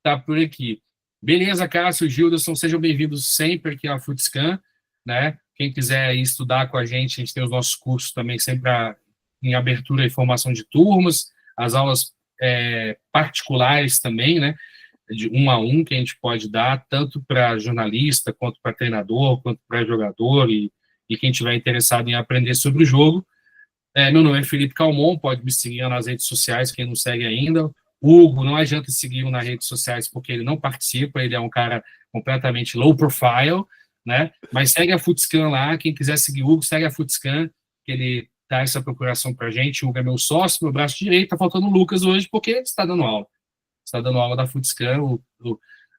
A: tá por aqui. Beleza, Cássio, Gilderson, sejam bem-vindos sempre aqui à Futscan, né? Quem quiser ir estudar com a gente tem os nossos cursos também sempre em abertura e formação de turmas, as aulas particulares também, né? De 1 a 1 que a gente pode dar, tanto para jornalista, quanto para treinador, quanto para jogador e quem tiver interessado em aprender sobre o jogo. Meu nome é Felipe Calmon, pode me seguir nas redes sociais, quem não segue ainda. Hugo, não adianta seguir nas redes sociais porque ele não participa, ele é um cara completamente low profile, né? Mas segue a Futscan lá, quem quiser seguir o Hugo, segue a Futscan, que ele dá essa procuração pra gente. O Hugo é meu sócio, meu braço direito, tá faltando o Lucas hoje porque está dando aula. Está dando aula da Futscan,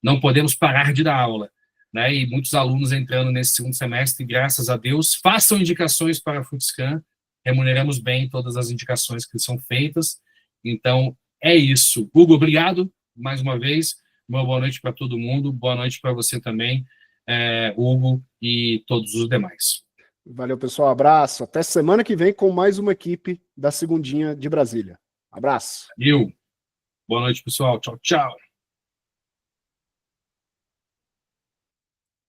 A: não podemos parar de dar aula, né? E muitos alunos entrando nesse segundo semestre, graças a Deus. Façam indicações para a Futscan, remuneramos bem todas as indicações que são feitas. Então, é isso. Hugo, obrigado mais uma vez. Uma boa noite para todo mundo. Boa noite para você também, Hugo, e todos os demais.
B: Valeu, pessoal. Abraço. Até semana que vem com mais uma equipe da Segundinha de Brasília. Abraço.
A: Valeu. Boa noite, pessoal. Tchau, tchau.